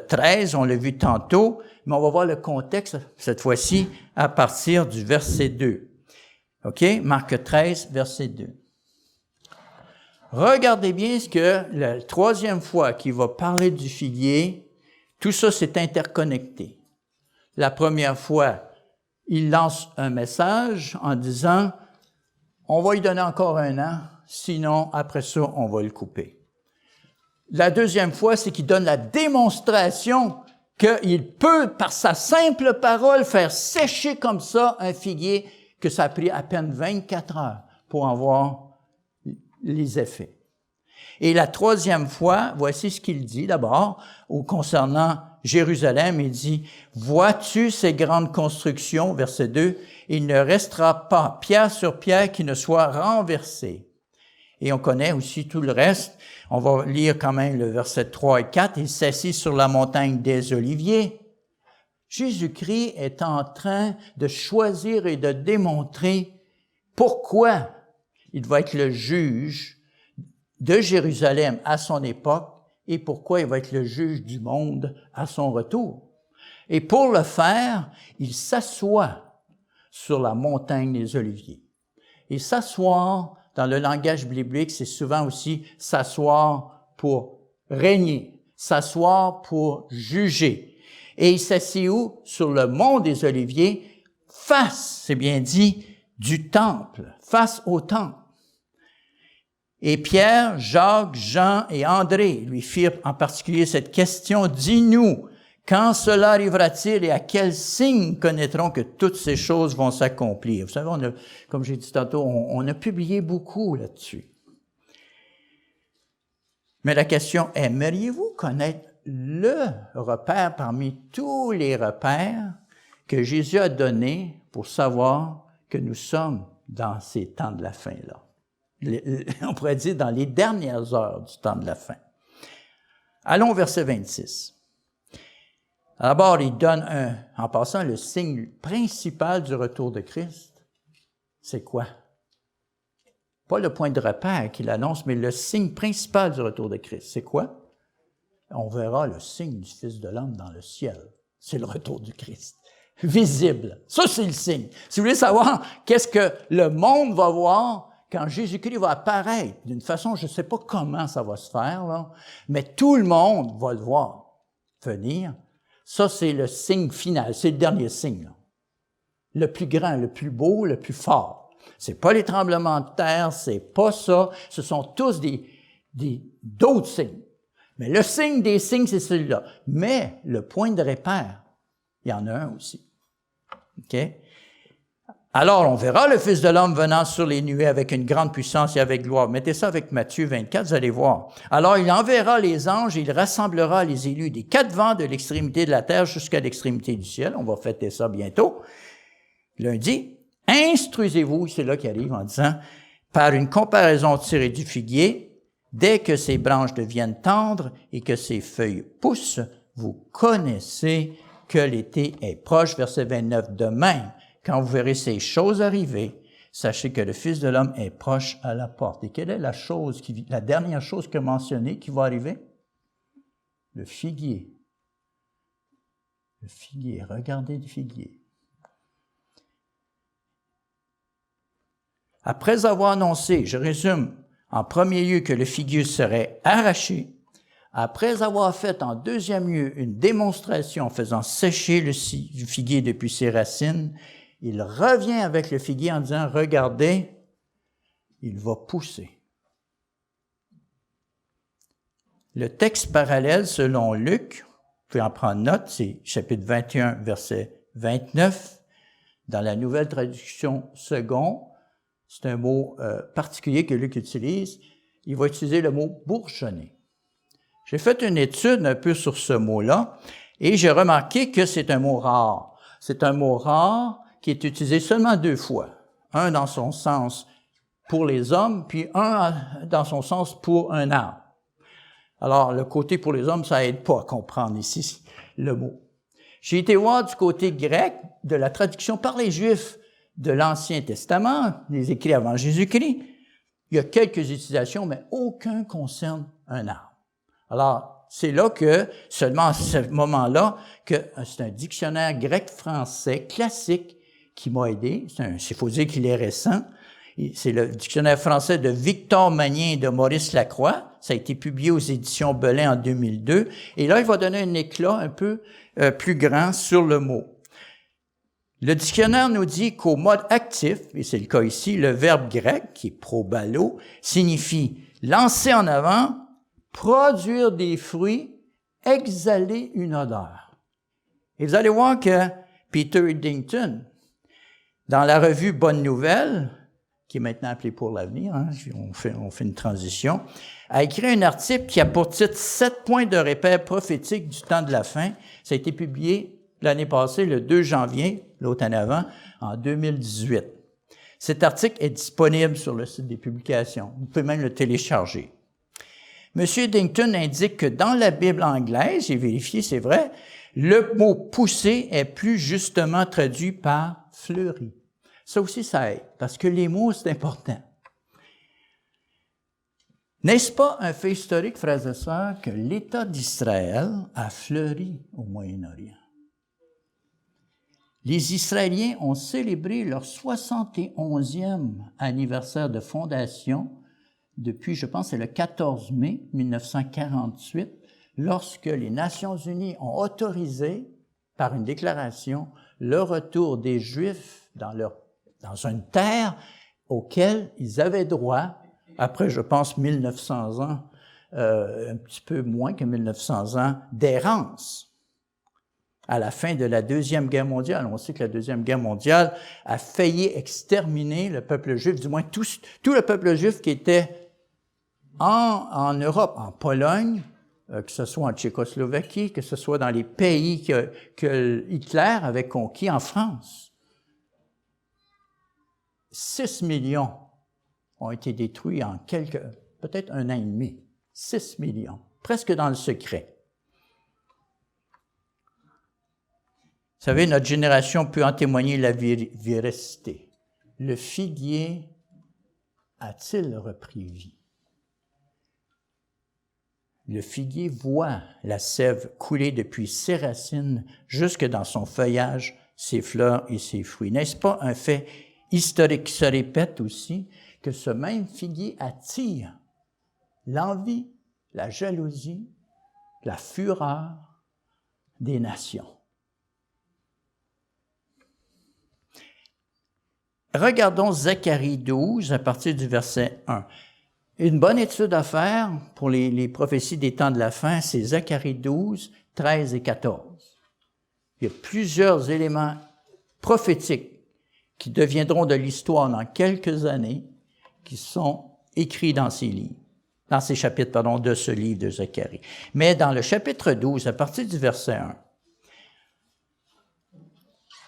Speaker 1: 13, on l'a vu tantôt, mais on va voir le contexte, cette fois-ci, à partir du verset 2. OK? Marc 13, verset 2. Regardez bien ce que la troisième fois qu'il va parler du figuier, tout ça s'est interconnecté. La première fois, il lance un message en disant « On va lui donner encore 1 an, sinon, après ça, on va le couper. » La deuxième fois, c'est qu'il donne la démonstration qu'il peut, par sa simple parole, faire sécher comme ça un figuier, que ça a pris à peine 24 heures pour en voir les effets. Et la troisième fois, voici ce qu'il dit d'abord, concernant Jérusalem, il dit, « Vois-tu ces grandes constructions, verset 2, il ne restera pas pierre sur pierre qui ne soit renversée. » Et on connaît aussi tout le reste. On va lire quand même le verset 3 et 4. Il s'assit sur la montagne des Oliviers. Jésus-Christ est en train de choisir et de démontrer pourquoi il va être le juge de Jérusalem à son époque et pourquoi il va être le juge du monde à son retour. Et pour le faire, il s'assoit sur la montagne des Oliviers. Et s'asseoir, dans le langage biblique, c'est souvent aussi s'asseoir pour régner, s'asseoir pour juger. Et il s'assit où? Sur le mont des Oliviers, face, c'est bien dit, du temple, face au temple. Et Pierre, Jacques, Jean et André lui firent en particulier cette question, « Dis-nous, quand cela arrivera-t-il et à quel signe connaîtrons que toutes ces choses vont s'accomplir? » Vous savez, comme j'ai dit tantôt, on a publié beaucoup là-dessus. Mais la question, aimeriez-vous connaître le repère parmi tous les repères que Jésus a donnés pour savoir que nous sommes dans ces temps de la fin-là? On pourrait dire dans les dernières heures du temps de la fin. Allons au verset 26. D'abord, il donne en passant, le signe principal du retour de Christ. C'est quoi? Pas le point de repère qu'il annonce, mais le signe principal du retour de Christ. C'est quoi? On verra le signe du Fils de l'homme dans le ciel. C'est le retour du Christ. Visible. Ça, c'est le signe. Si vous voulez savoir qu'est-ce que le monde va voir quand Jésus-Christ va apparaître, d'une façon, je ne sais pas comment ça va se faire, là, mais tout le monde va le voir venir. Ça, c'est le signe final, c'est le dernier signe, là. Le plus grand, le plus beau, le plus fort. C'est pas les tremblements de terre, c'est pas ça. Ce sont tous d'autres signes. Mais le signe des signes, c'est celui-là. Mais le point de repère, il y en a un aussi. OK? Alors, on verra le Fils de l'homme venant sur les nuées avec une grande puissance et avec gloire. Mettez ça avec Matthieu 24, vous allez voir. Alors, il enverra les anges et il rassemblera les élus des 4 vents de l'extrémité de la terre jusqu'à l'extrémité du ciel. On va fêter ça bientôt. Lundi, instruisez-vous, c'est là qu'il arrive en disant, par une comparaison tirée du figuier, dès que ses branches deviennent tendres et que ses feuilles poussent, vous connaissez que l'été est proche. Verset 29, de même. Quand vous verrez ces choses arriver, sachez que le Fils de l'homme est proche à la porte. Et quelle est la dernière chose que mentionnée qui va arriver? Le figuier. Le figuier. Regardez le figuier. Après avoir annoncé, je résume, en premier lieu que le figuier serait arraché, après avoir fait en deuxième lieu une démonstration en faisant sécher le figuier depuis ses racines, il revient avec le figuier en disant, regardez, il va pousser. Le texte parallèle, selon Luc, vous pouvez en prendre note, c'est chapitre 21, verset 29. Dans la nouvelle traduction second, c'est un mot particulier que Luc utilise. Il va utiliser le mot bourgeonner. J'ai fait une étude un peu sur ce mot-là et j'ai remarqué que c'est un mot rare. C'est un mot rare qui est utilisé seulement 2 fois. Un dans son sens pour les hommes, puis un dans son sens pour un arbre. Alors, le côté pour les hommes, ça aide pas à comprendre ici le mot. J'ai été voir du côté grec de la traduction par les Juifs de l'Ancien Testament, les écrits avant Jésus-Christ. Il y a quelques utilisations, mais aucun concerne un arbre. Alors, c'est là que, seulement à ce moment-là, que c'est un dictionnaire grec-français classique qui m'a aidé. Il faut dire qu'il est récent. C'est le dictionnaire français de Victor Magnin et de Maurice Lacroix. Ça a été publié aux éditions Belin en 2002. Et là, il va donner un éclat un peu plus grand sur le mot. Le dictionnaire nous dit qu'au mode actif, et c'est le cas ici, le verbe grec, qui est probalo, signifie lancer en avant, produire des fruits, exhaler une odeur. Et vous allez voir que Peter Eddington, dans la revue Bonne Nouvelle, qui est maintenant appelée Pour l'avenir, hein, on fait une transition, a écrit un article qui a pour titre « 7 points de repère prophétique du temps de la fin ». Ça a été publié l'année passée, le 2 janvier, l'autre année avant, en 2018. Cet article est disponible sur le site des publications. Vous pouvez même le télécharger. M. Eddington indique que dans la Bible anglaise, j'ai vérifié, c'est vrai, le mot « pousser » est plus justement traduit par « fleuri ». Ça aussi, ça aide, parce que les mots, c'est important. N'est-ce pas un fait historique, frères et sœurs, que l'État d'Israël a fleuri au Moyen-Orient? Les Israéliens ont célébré leur 71e anniversaire de fondation depuis, je pense, c'est le 14 mai 1948, lorsque les Nations unies ont autorisé, par une déclaration, le retour des Juifs dans une terre auquel ils avaient droit, après, je pense, 1900 ans, un petit peu moins que 1900 ans d'errance. À la fin de la Deuxième Guerre mondiale, on sait que la Deuxième Guerre mondiale a failli exterminer le peuple juif, du moins tout le peuple juif qui était en Europe, en Pologne, que ce soit en Tchécoslovaquie, que ce soit dans les pays que Hitler avait conquis en France. 6 millions ont été détruits en peut-être un an et demi. 6 millions, presque dans le secret. Vous savez, notre génération peut en témoigner la véracité. Le figuier a-t-il repris vie? Le figuier voit la sève couler depuis ses racines jusque dans son feuillage, ses fleurs et ses fruits. N'est-ce pas un fait historique qui se répète aussi, que ce même figuier attire l'envie, la jalousie, la fureur des nations? Regardons Zacharie 12 à partir du verset 1. Une bonne étude à faire pour les prophéties des temps de la fin, c'est Zacharie 12, 13 et 14. Il y a plusieurs éléments prophétiques qui deviendront de l'histoire dans quelques années, qui sont écrits dans ces chapitres, de ce livre de Zacharie. Mais dans le chapitre 12, à partir du verset 1,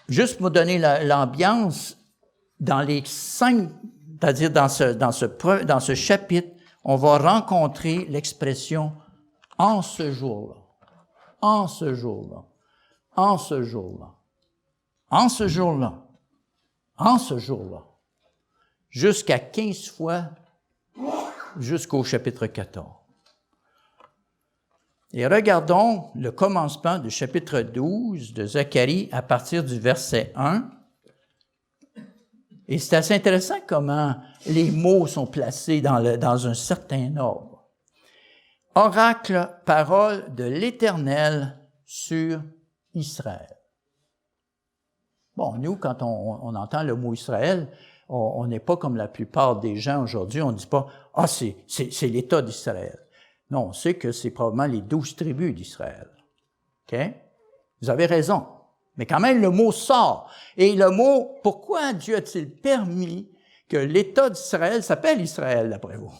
Speaker 1: juste pour donner l'ambiance, dans les 5, c'est-à-dire dans ce chapitre, on va rencontrer l'expression « en ce jour-là »,« en ce jour-là »,« en ce jour-là »,« en ce jour-là »,« en ce jour-là », jusqu'à 15 fois, jusqu'au chapitre 14. Et regardons le commencement du chapitre 12 de Zacharie à partir du verset 1. Et c'est assez intéressant comment les mots sont placés dans un certain ordre. Oracle, parole de l'Éternel sur Israël. Bon, nous, quand on entend le mot Israël, on n'est pas comme la plupart des gens aujourd'hui, on ne dit pas « Ah, c'est l'État d'Israël ». Non, on sait que c'est probablement les 12 tribus d'Israël. OK? Vous avez raison. Mais quand même, le mot sort. Et le mot, pourquoi Dieu a-t-il permis que l'État d'Israël s'appelle Israël, d'après vous?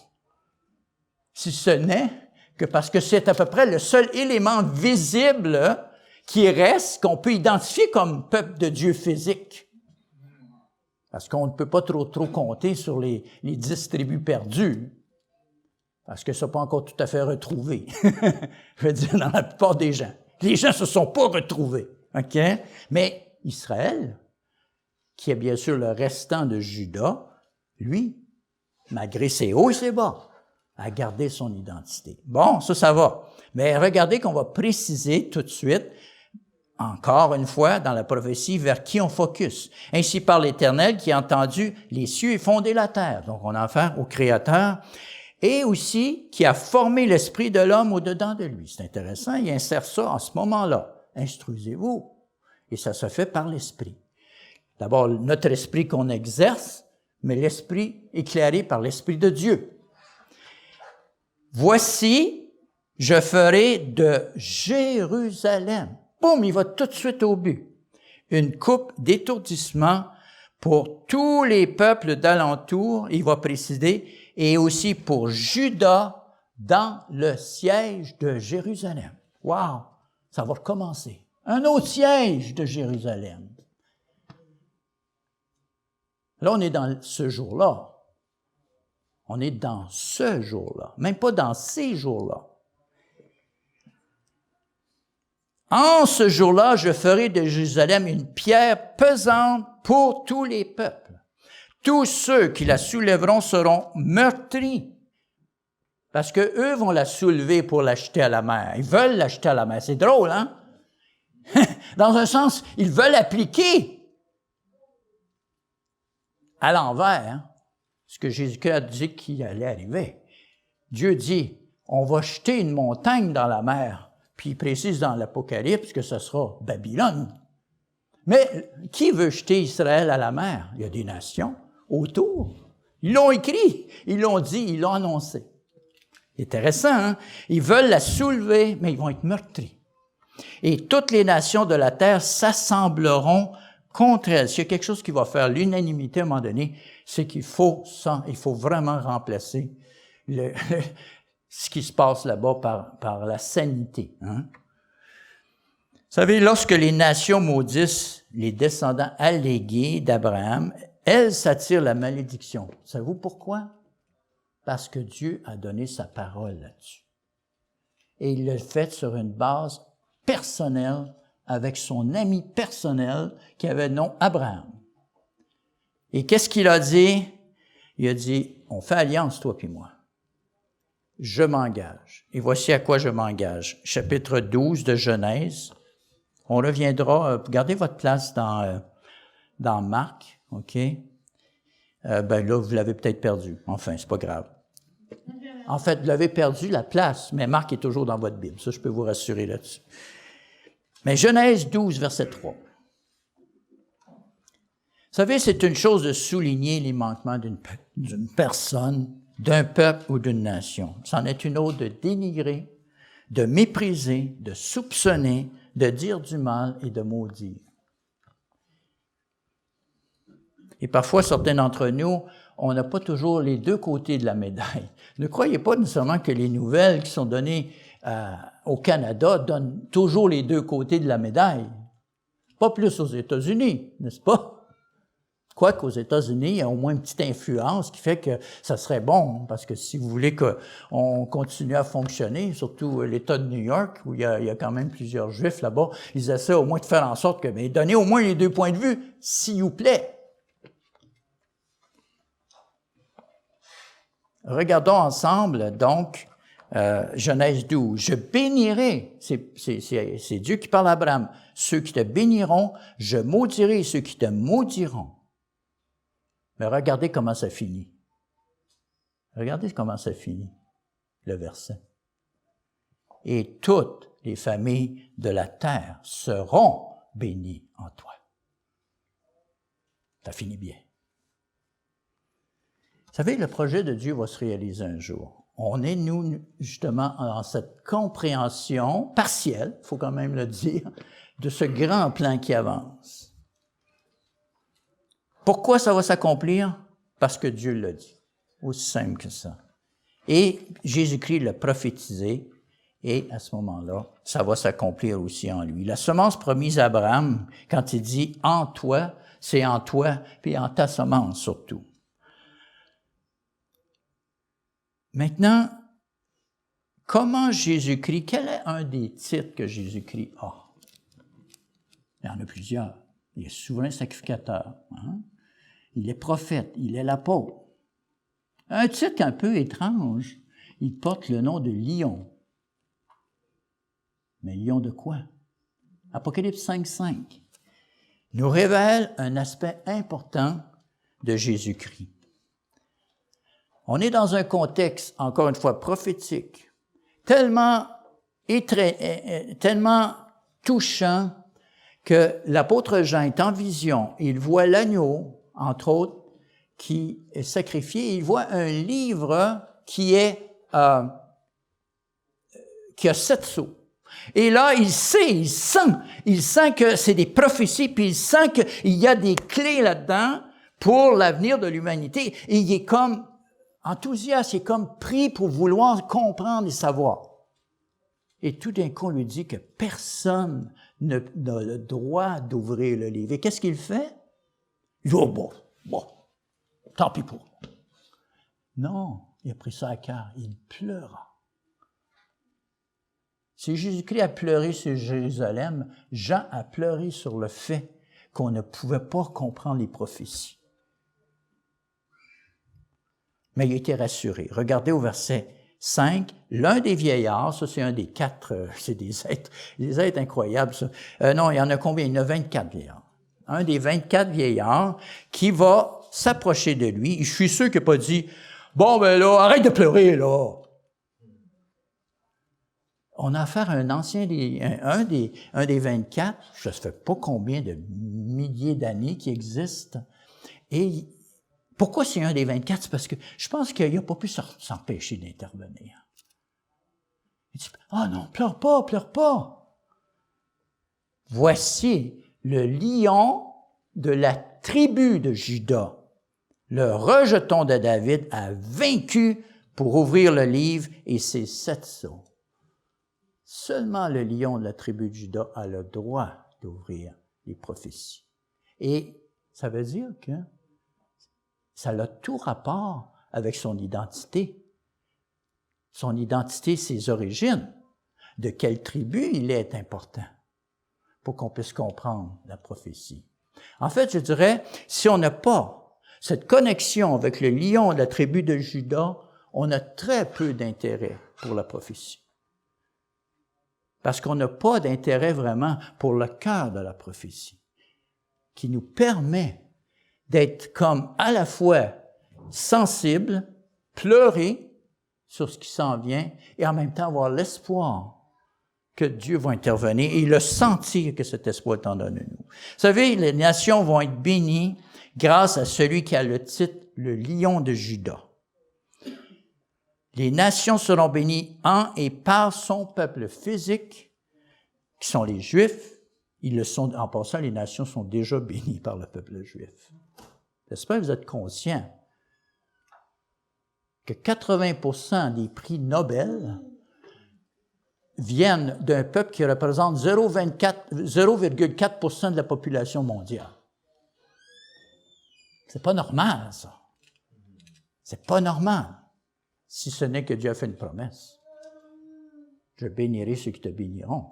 Speaker 1: Si ce n'est que parce que c'est à peu près le seul élément visible qui reste, qu'on peut identifier comme peuple de Dieu physique. Parce qu'on ne peut pas trop compter sur les 10 tribus perdues. Parce que ça n'est pas encore tout à fait retrouvé. Je veux dire, dans la plupart des gens. Les gens ne se sont pas retrouvés. OK? Mais Israël, qui est bien sûr le restant de Juda, lui, malgré ses hauts et ses bas, a gardé son identité. Bon, ça va. Mais regardez qu'on va préciser tout de suite, encore une fois, dans la prophétie, vers qui on focus. Ainsi parle l'Éternel qui a entendu les cieux et fondé la terre. Donc, on a affaire au Créateur. Et aussi, qui a formé l'esprit de l'homme au-dedans de lui. C'est intéressant, il insère ça en ce moment-là. Instruisez-vous. Et ça se fait par l'esprit. D'abord, notre esprit qu'on exerce, mais l'esprit éclairé par l'Esprit de Dieu. Voici, je ferai de Jérusalem. Boum, il va tout de suite au but. Une coupe d'étourdissement pour tous les peuples d'alentour, il va préciser, et aussi pour Juda dans le siège de Jérusalem. Wow! Ça va recommencer. Un autre siège de Jérusalem. Là, on est dans ce jour-là. On est dans ce jour-là, même pas dans ces jours-là. En ce jour-là, je ferai de Jérusalem une pierre pesante pour tous les peuples. Tous ceux qui la soulèveront seront meurtris, parce que eux vont la soulever pour l'acheter à la mer. Ils veulent l'acheter à la mer. C'est drôle, hein? Dans un sens, ils veulent appliquer à l'envers, hein, ce que Jésus-Christ a dit qu'il allait arriver. Dieu dit, on va jeter une montagne dans la mer, puis il précise dans l'Apocalypse que ce sera Babylone. Mais qui veut jeter Israël à la mer? Il y a des nations autour. Ils l'ont écrit, ils l'ont dit, ils l'ont annoncé. Intéressant, hein? Ils veulent la soulever, mais ils vont être meurtris. Et toutes les nations de la terre s'assembleront contre elle. S'il y a quelque chose qui va faire l'unanimité à un moment donné, c'est qu'il faut vraiment remplacer ce qui se passe là-bas par la sanité. Hein? Vous savez, lorsque les nations maudissent les descendants allégués d'Abraham, elles s'attirent la malédiction. Savez-vous pourquoi? Parce que Dieu a donné sa parole là-dessus. Et il l'a fait sur une base personnelle avec son ami personnel qui avait le nom Abraham. Et qu'est-ce qu'il a dit? Il a dit, on fait alliance, toi puis moi. Je m'engage. Et voici à quoi je m'engage. Chapitre 12 de Genèse. On reviendra, gardez votre place dans Marc, OK? Ben là, vous l'avez peut-être perdu. Enfin, c'est pas grave. En fait, vous l'avez perdu, la place, mais Marc est toujours dans votre Bible. Ça, je peux vous rassurer là-dessus. Mais Genèse 12, verset 3. Vous savez, c'est une chose de souligner les manquements d'une personne, d'un peuple ou d'une nation. C'en est une autre de dénigrer, de mépriser, de soupçonner, de dire du mal et de maudire. Et parfois, certains d'entre nous, on n'a pas toujours les deux côtés de la médaille. Ne croyez pas nécessairement que les nouvelles qui sont données au Canada donnent toujours les deux côtés de la médaille. Pas plus aux États-Unis, n'est-ce pas? Quoique aux États-Unis, il y a au moins une petite influence qui fait que ça serait bon, parce que si vous voulez qu'on continue à fonctionner, surtout l'État de New York, où il y a quand même plusieurs Juifs là-bas, ils essaient au moins de faire en sorte que, mais donnez au moins les deux points de vue, s'il vous plaît. Regardons ensemble, donc, Genèse 12. Je bénirai, c'est Dieu qui parle à Abraham, ceux qui te béniront, je maudirai ceux qui te maudiront. Mais regardez comment ça finit. Regardez comment ça finit, le verset. Et toutes les familles de la terre seront bénies en toi. Ça finit bien. Vous savez, le projet de Dieu va se réaliser un jour. On est, nous, justement, dans cette compréhension partielle, il faut quand même le dire, de ce grand plan qui avance. Pourquoi ça va s'accomplir? Parce que Dieu l'a dit. Aussi simple que ça. Et Jésus-Christ l'a prophétisé, et à ce moment-là, ça va s'accomplir aussi en lui. La semence promise à Abraham, quand il dit « en toi », c'est en toi, puis en ta semence surtout. Maintenant, comment Jésus-Christ, quel est un des titres que Jésus-Christ a? Il y en a plusieurs. Il est souverain sacrificateur. Hein? Il est prophète, il est l'apôtre. Un titre un peu étrange, il porte le nom de lion. Mais lion de quoi? Apocalypse 5:5 nous révèle un aspect important de Jésus-Christ. On est dans un contexte, encore une fois, prophétique, tellement touchant que l'apôtre Jean est en vision. Il voit l'agneau, entre autres, qui est sacrifié. Il voit un livre qui a 7 sceaux. Et là, il sent que c'est des prophéties, puis il sent qu'il y a des clés là-dedans pour l'avenir de l'humanité. Et il est comme enthousiaste, il est comme pris pour vouloir comprendre et savoir. Et tout d'un coup, on lui dit que personne n'a le droit d'ouvrir le livre. Et qu'est-ce qu'il fait? Il dit, oh bon, tant pis pour moi. Non, il a pris ça à cœur, il pleura. Si Jésus-Christ a pleuré sur Jérusalem, Jean a pleuré sur le fait qu'on ne pouvait pas comprendre les prophéties. Mais il a été rassuré. Regardez au verset 5, l'un des vieillards, ça c'est un des 4, c'est des êtres incroyables, ça. Non, il y en a combien? Il y en a 24 vieillards. Un des 24 vieillards qui va s'approcher de lui. Je suis sûr qu'il n'a pas dit, bon ben là, arrête de pleurer là. On a affaire à un des 24, je ne sais pas combien de milliers d'années qui existent. Et pourquoi c'est un des 24? C'est parce que je pense qu'il n'a pas pu s'empêcher d'intervenir. Il dit, non, pleure pas. Voici le lion de la tribu de Juda. Le rejeton de David a vaincu pour ouvrir le livre et ses 7 sceaux. Seulement le lion de la tribu de Juda a le droit d'ouvrir les prophéties. Et ça veut dire que ça a tout rapport avec son identité. Son identité, ses origines. De quelle tribu il est important pour qu'on puisse comprendre la prophétie. En fait, je dirais, si on n'a pas cette connexion avec le lion de la tribu de Juda, on a très peu d'intérêt pour la prophétie. Parce qu'on n'a pas d'intérêt vraiment pour le cœur de la prophétie, qui nous permet d'être comme à la fois sensible, pleurer sur ce qui s'en vient, et en même temps avoir l'espoir que Dieu va intervenir et le sentir que cet espoir est en nous. Vous savez, les nations vont être bénies grâce à celui qui a le titre « le lion de Juda ». Les nations seront bénies en et par son peuple physique, qui sont les Juifs. Ils le sont, en passant, les nations sont déjà bénies par le peuple juif. J'espère que vous êtes conscients que 80% des prix Nobel viennent d'un peuple qui représente 0,4% de la population mondiale. C'est pas normal, ça. C'est pas normal. Si ce n'est que Dieu a fait une promesse. Je bénirai ceux qui te béniront.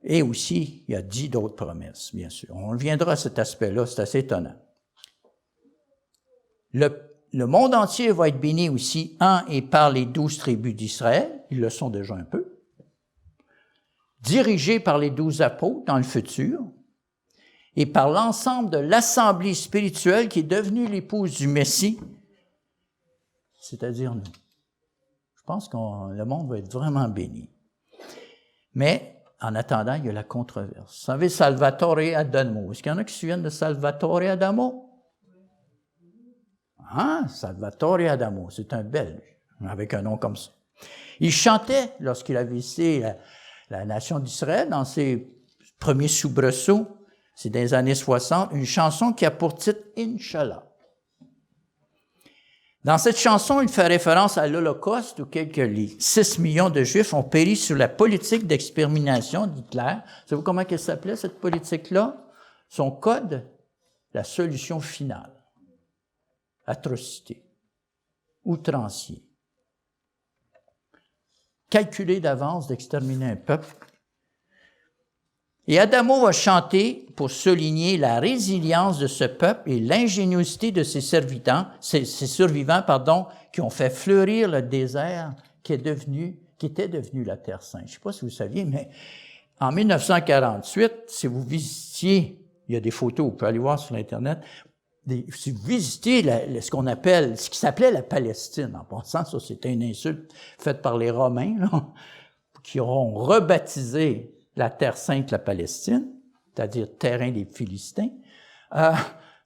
Speaker 1: Et aussi, il y a 10 d'autres promesses, bien sûr. On reviendra à cet aspect-là, c'est assez étonnant. Le monde entier va être béni aussi en et par les 12 tribus d'Israël, ils le sont déjà un peu, dirigés par les 12 apôtres dans le futur, et par l'ensemble de l'assemblée spirituelle qui est devenue l'épouse du Messie, c'est-à-dire nous. Je pense que le monde va être vraiment béni. Mais, en attendant, il y a la controverse. Vous savez, Salvatore Adamo. Est-ce qu'il y en a qui se souviennent de Salvatore Adamo? Salvatore Adamo, c'est un Belge, avec un nom comme ça. Il chantait, lorsqu'il a visité la nation d'Israël, dans ses premiers soubresauts, c'est dans les années 60, une chanson qui a pour titre « Inch'Allah ». Dans cette chanson, il fait référence à l'Holocauste, où 6 millions de Juifs ont péri sous la politique d'extermination d'Hitler. Savez-vous comment elle s'appelait, cette politique-là? son code, la solution finale. Atrocité, outrancier. Calculé d'avance d'exterminer un peuple. Et Adamo va chanter pour souligner la résilience de ce peuple et l'ingéniosité de ses survivants, qui ont fait fleurir le désert qui était devenu la Terre Sainte. Je ne sais pas si vous saviez, mais en 1948, si vous visitiez, il y a des photos, vous pouvez aller voir sur Internet, si vous visitiez ce qui s'appelait la Palestine, en passant, ça c'était une insulte faite par les Romains, là, qui auront rebaptisé la Terre Sainte, la Palestine, c'est-à-dire terrain des Philistins.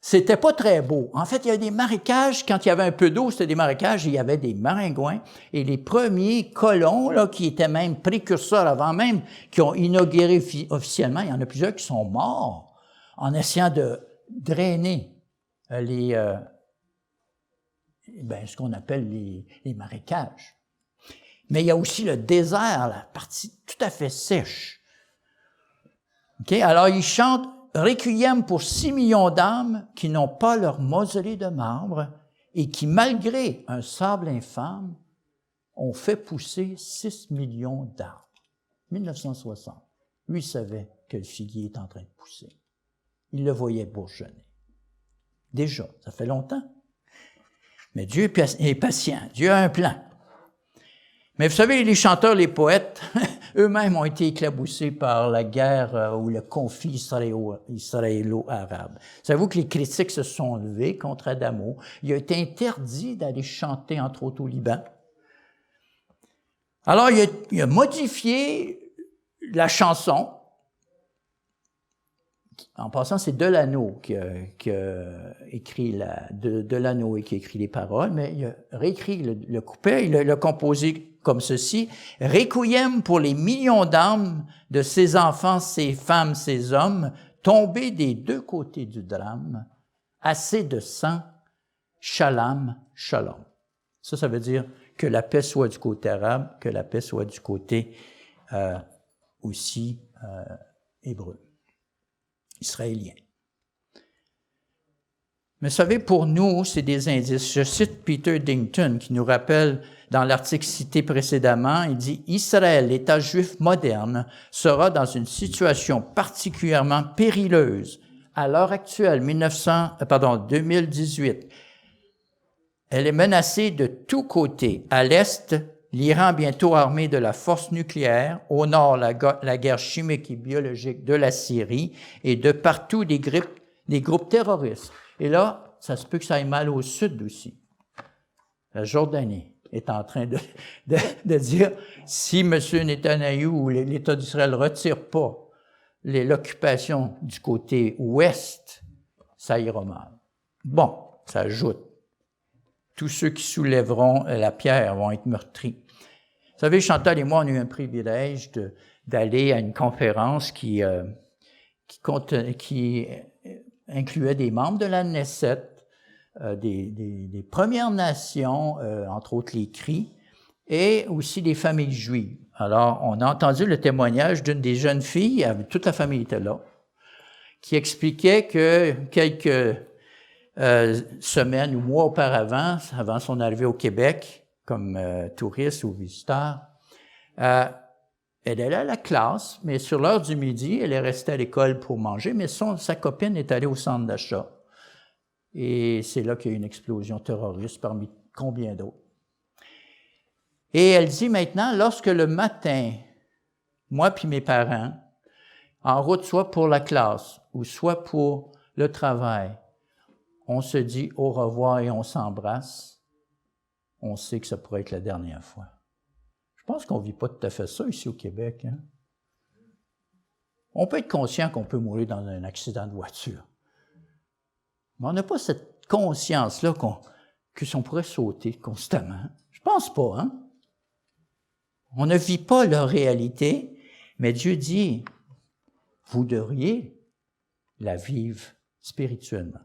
Speaker 1: C'était pas très beau. En fait, il y avait des marécages. Quand il y avait un peu d'eau, c'était des marécages. Il y avait des maringouins. Et les premiers colons, là, qui étaient même précurseurs avant même, qui ont inauguré officiellement, il y en a plusieurs qui sont morts en essayant de drainer ce qu'on appelle les marécages. Mais il y a aussi le désert, la partie tout à fait sèche. Okay? Alors, ils chantent Requiem pour 6 millions d'âmes qui n'ont pas leur mausolée de marbre et qui, malgré un sable infâme, ont fait pousser 6 millions d'arbres. 1960. Lui savait que le figuier est en train de pousser. Il le voyait bourgeonner. Déjà, ça fait longtemps. Mais Dieu est patient. Dieu a un plan. Mais vous savez, les chanteurs, les poètes, eux-mêmes ont été éclaboussés par la guerre ou le conflit israélo-arabe. Savez-vous que les critiques se sont levées contre Adamo? Il a été interdit d'aller chanter, entre autres, au Liban. Alors, il a modifié la chanson. En passant, c'est Delano qui a écrit Delano qui a écrit les paroles, mais il a réécrit le couplet, il l'a composé comme ceci: Requiem pour les millions d'âmes de ces enfants, ces femmes, ces hommes, tombés des deux côtés du drame, assez de sang, shalom, shalom. Ça veut dire que la paix soit du côté arabe, que la paix soit du côté aussi hébreu, israélien. Mais vous savez, pour nous, c'est des indices. Je cite Peter Dinkton qui nous rappelle dans l'article cité précédemment, il dit « Israël, l'État juif moderne, sera dans une situation particulièrement périleuse. À l'heure actuelle, 2018, elle est menacée de tous côtés. À l'Est, l'Iran bientôt armé de la force nucléaire, au Nord, la guerre chimique et biologique de la Syrie, et de partout des groupes terroristes. Et là, ça se peut que ça aille mal au Sud aussi. La Jordanie est en train de dire, si M. Netanyahou ou l'État d'Israël ne retire pas l'occupation du côté ouest, ça ira mal. Bon, ça ajoute. Tous ceux qui soulèveront la pierre vont être meurtris. Vous savez, Chantal et moi, on a eu un privilège d'aller à une conférence qui incluait des membres de la Knesset, des Premières Nations, entre autres les Cris, et aussi des familles juives. Alors, on a entendu le témoignage d'une des jeunes filles, toute la famille était là, qui expliquait que quelques semaines ou mois auparavant, avant son arrivée au Québec, comme touriste ou visiteur, elle allait à la classe, mais sur l'heure du midi, elle est restée à l'école pour manger, mais sa copine est allée au centre d'achat. Et c'est là qu'il y a eu une explosion terroriste parmi combien d'autres. Et elle dit maintenant, lorsque le matin, moi puis mes parents, en route soit pour la classe ou soit pour le travail, on se dit au revoir et on s'embrasse, on sait que ça pourrait être la dernière fois. Je pense qu'on ne vit pas tout à fait ça ici au Québec. Hein? On peut être conscient qu'on peut mourir dans un accident de voiture. Mais on n'a pas cette conscience-là qu'on pourrait sauter constamment. Je pense pas, hein? On ne vit pas leur réalité, mais Dieu dit, vous devriez la vivre spirituellement.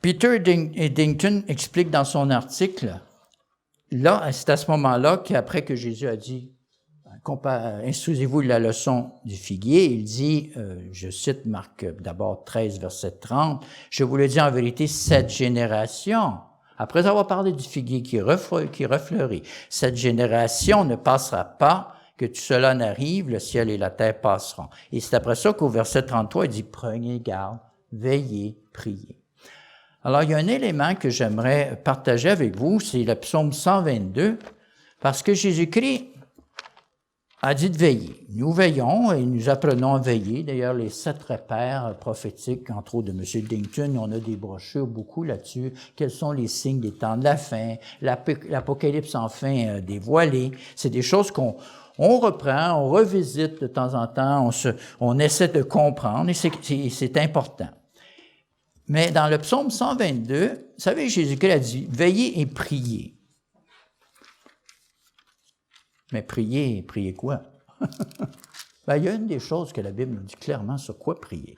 Speaker 1: Peter Dinkton explique dans son article, là, c'est à ce moment-là qu'après que Jésus a dit, instruisez-vous de la leçon du figuier. Il dit, je cite Marc d'abord 13, verset 30, « Je vous le dis en vérité, cette génération, après avoir parlé du figuier qui refleurit, cette génération ne passera pas, que tout cela n'arrive, le ciel et la terre passeront. » Et c'est après ça qu'au verset 33, il dit, « Prenez garde, veillez, priez. » Alors, il y a un élément que j'aimerais partager avec vous, c'est le psaume 122, parce que Jésus-Christ a dit de veiller. Nous veillons et nous apprenons à veiller. D'ailleurs, les 7 repères prophétiques, entre autres de M. Dinkton, on a des brochures beaucoup là-dessus. Quels sont les signes des temps de la fin? L'Apocalypse enfin dévoilé. C'est des choses qu'on reprend, on revisite de temps en temps, on essaie de comprendre et c'est important. Mais dans le psaume 122, vous savez, Jésus-Christ a dit « Veillez et priez ». Mais prier quoi? Ben, il y a une des choses que la Bible nous dit clairement sur quoi prier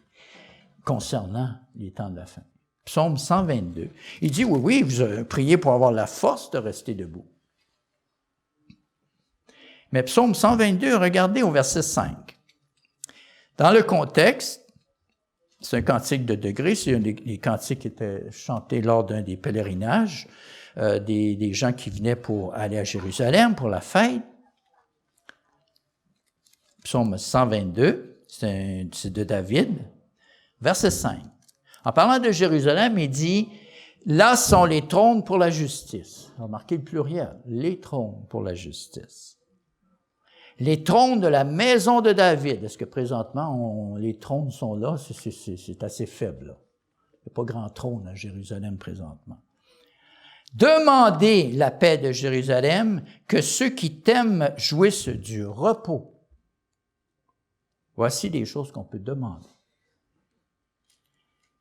Speaker 1: concernant les temps de la fin. Psaume 122. Il dit, oui, vous priez pour avoir la force de rester debout. Mais Psaume 122, regardez au verset 5. Dans le contexte, c'est un cantique de degrés, c'est un des cantiques qui était chanté lors d'un des pèlerinages, des gens qui venaient pour aller à Jérusalem pour la fête. Psaume 122, c'est de David, verset 5. En parlant de Jérusalem, il dit, « Là sont les trônes pour la justice. » Remarquez le pluriel, « les trônes pour la justice. » Les trônes de la maison de David. Est-ce que présentement, les trônes sont là? C'est assez faible, là. Il n'y a pas grand trône à Jérusalem présentement. Demandez la paix de Jérusalem, que ceux qui t'aiment jouissent du repos. Voici des choses qu'on peut demander.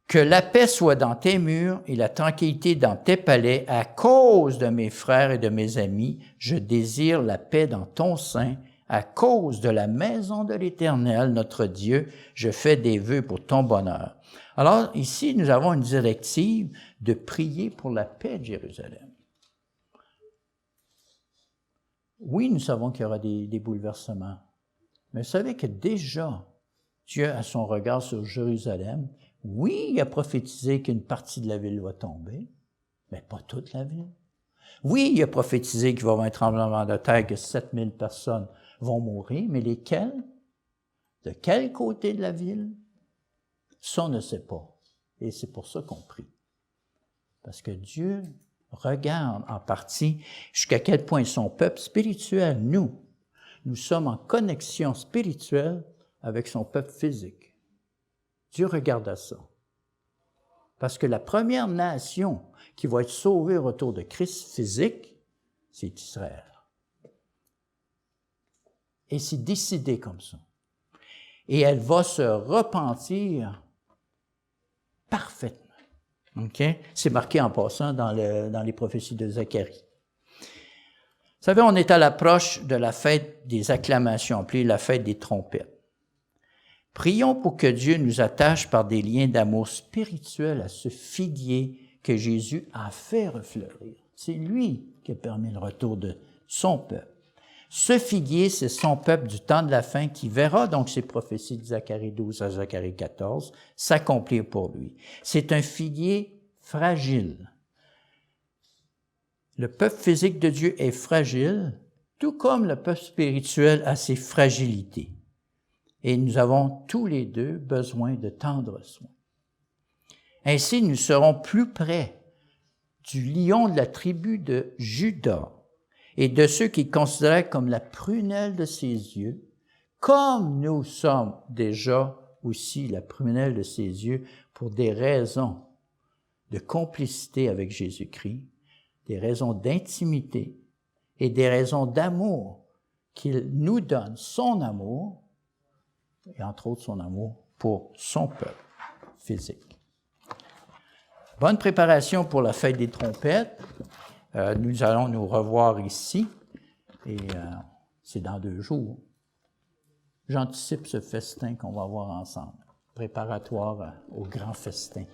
Speaker 1: Que la paix soit dans tes murs et la tranquillité dans tes palais. À cause de mes frères et de mes amis, je désire la paix dans ton sein. À cause de la maison de l'Éternel, notre Dieu, je fais des vœux pour ton bonheur. Alors, ici, nous avons une directive de prier pour la paix de Jérusalem. Oui, nous savons qu'il y aura des bouleversements. Mais vous savez que déjà, Dieu a son regard sur Jérusalem. Oui, il a prophétisé qu'une partie de la ville va tomber, mais pas toute la ville. Oui, il a prophétisé qu'il va y avoir un tremblement de terre, que 7000 personnes vont mourir, mais lesquelles? De quel côté de la ville? Ça, on ne sait pas. Et c'est pour ça qu'on prie. Parce que Dieu regarde en partie jusqu'à quel point son peuple spirituel, nous sommes en connexion spirituelle avec son peuple physique. Dieu regarde à ça. Parce que la première nation qui va être sauvée au retour de Christ physique, c'est Israël. Et c'est décidé comme ça. Et elle va se repentir parfaitement. Okay? C'est marqué en passant dans les prophéties de Zacharie. Vous savez, on est à l'approche de la fête des acclamations, appelée la fête des trompettes. Prions pour que Dieu nous attache par des liens d'amour spirituel à ce figuier que Jésus a fait refleurir. C'est lui qui a permis le retour de son peuple. Ce figuier, c'est son peuple du temps de la fin qui verra donc ces prophéties de Zacharie 12 à Zacharie 14 s'accomplir pour lui. C'est un figuier fragile. Le peuple physique de Dieu est fragile, tout comme le peuple spirituel a ses fragilités. Et nous avons tous les deux besoin de tendre soin. Ainsi, nous serons plus près du lion de la tribu de Juda et de ceux qu'il considérait comme la prunelle de ses yeux, comme nous sommes déjà aussi la prunelle de ses yeux pour des raisons de complicité avec Jésus-Christ, des raisons d'intimité et des raisons d'amour qu'il nous donne, son amour, et entre autres son amour pour son peuple physique. Bonne préparation pour la fête des trompettes. Nous allons nous revoir ici, et c'est dans 2 jours. J'anticipe ce festin qu'on va avoir ensemble, préparatoire au grand festin.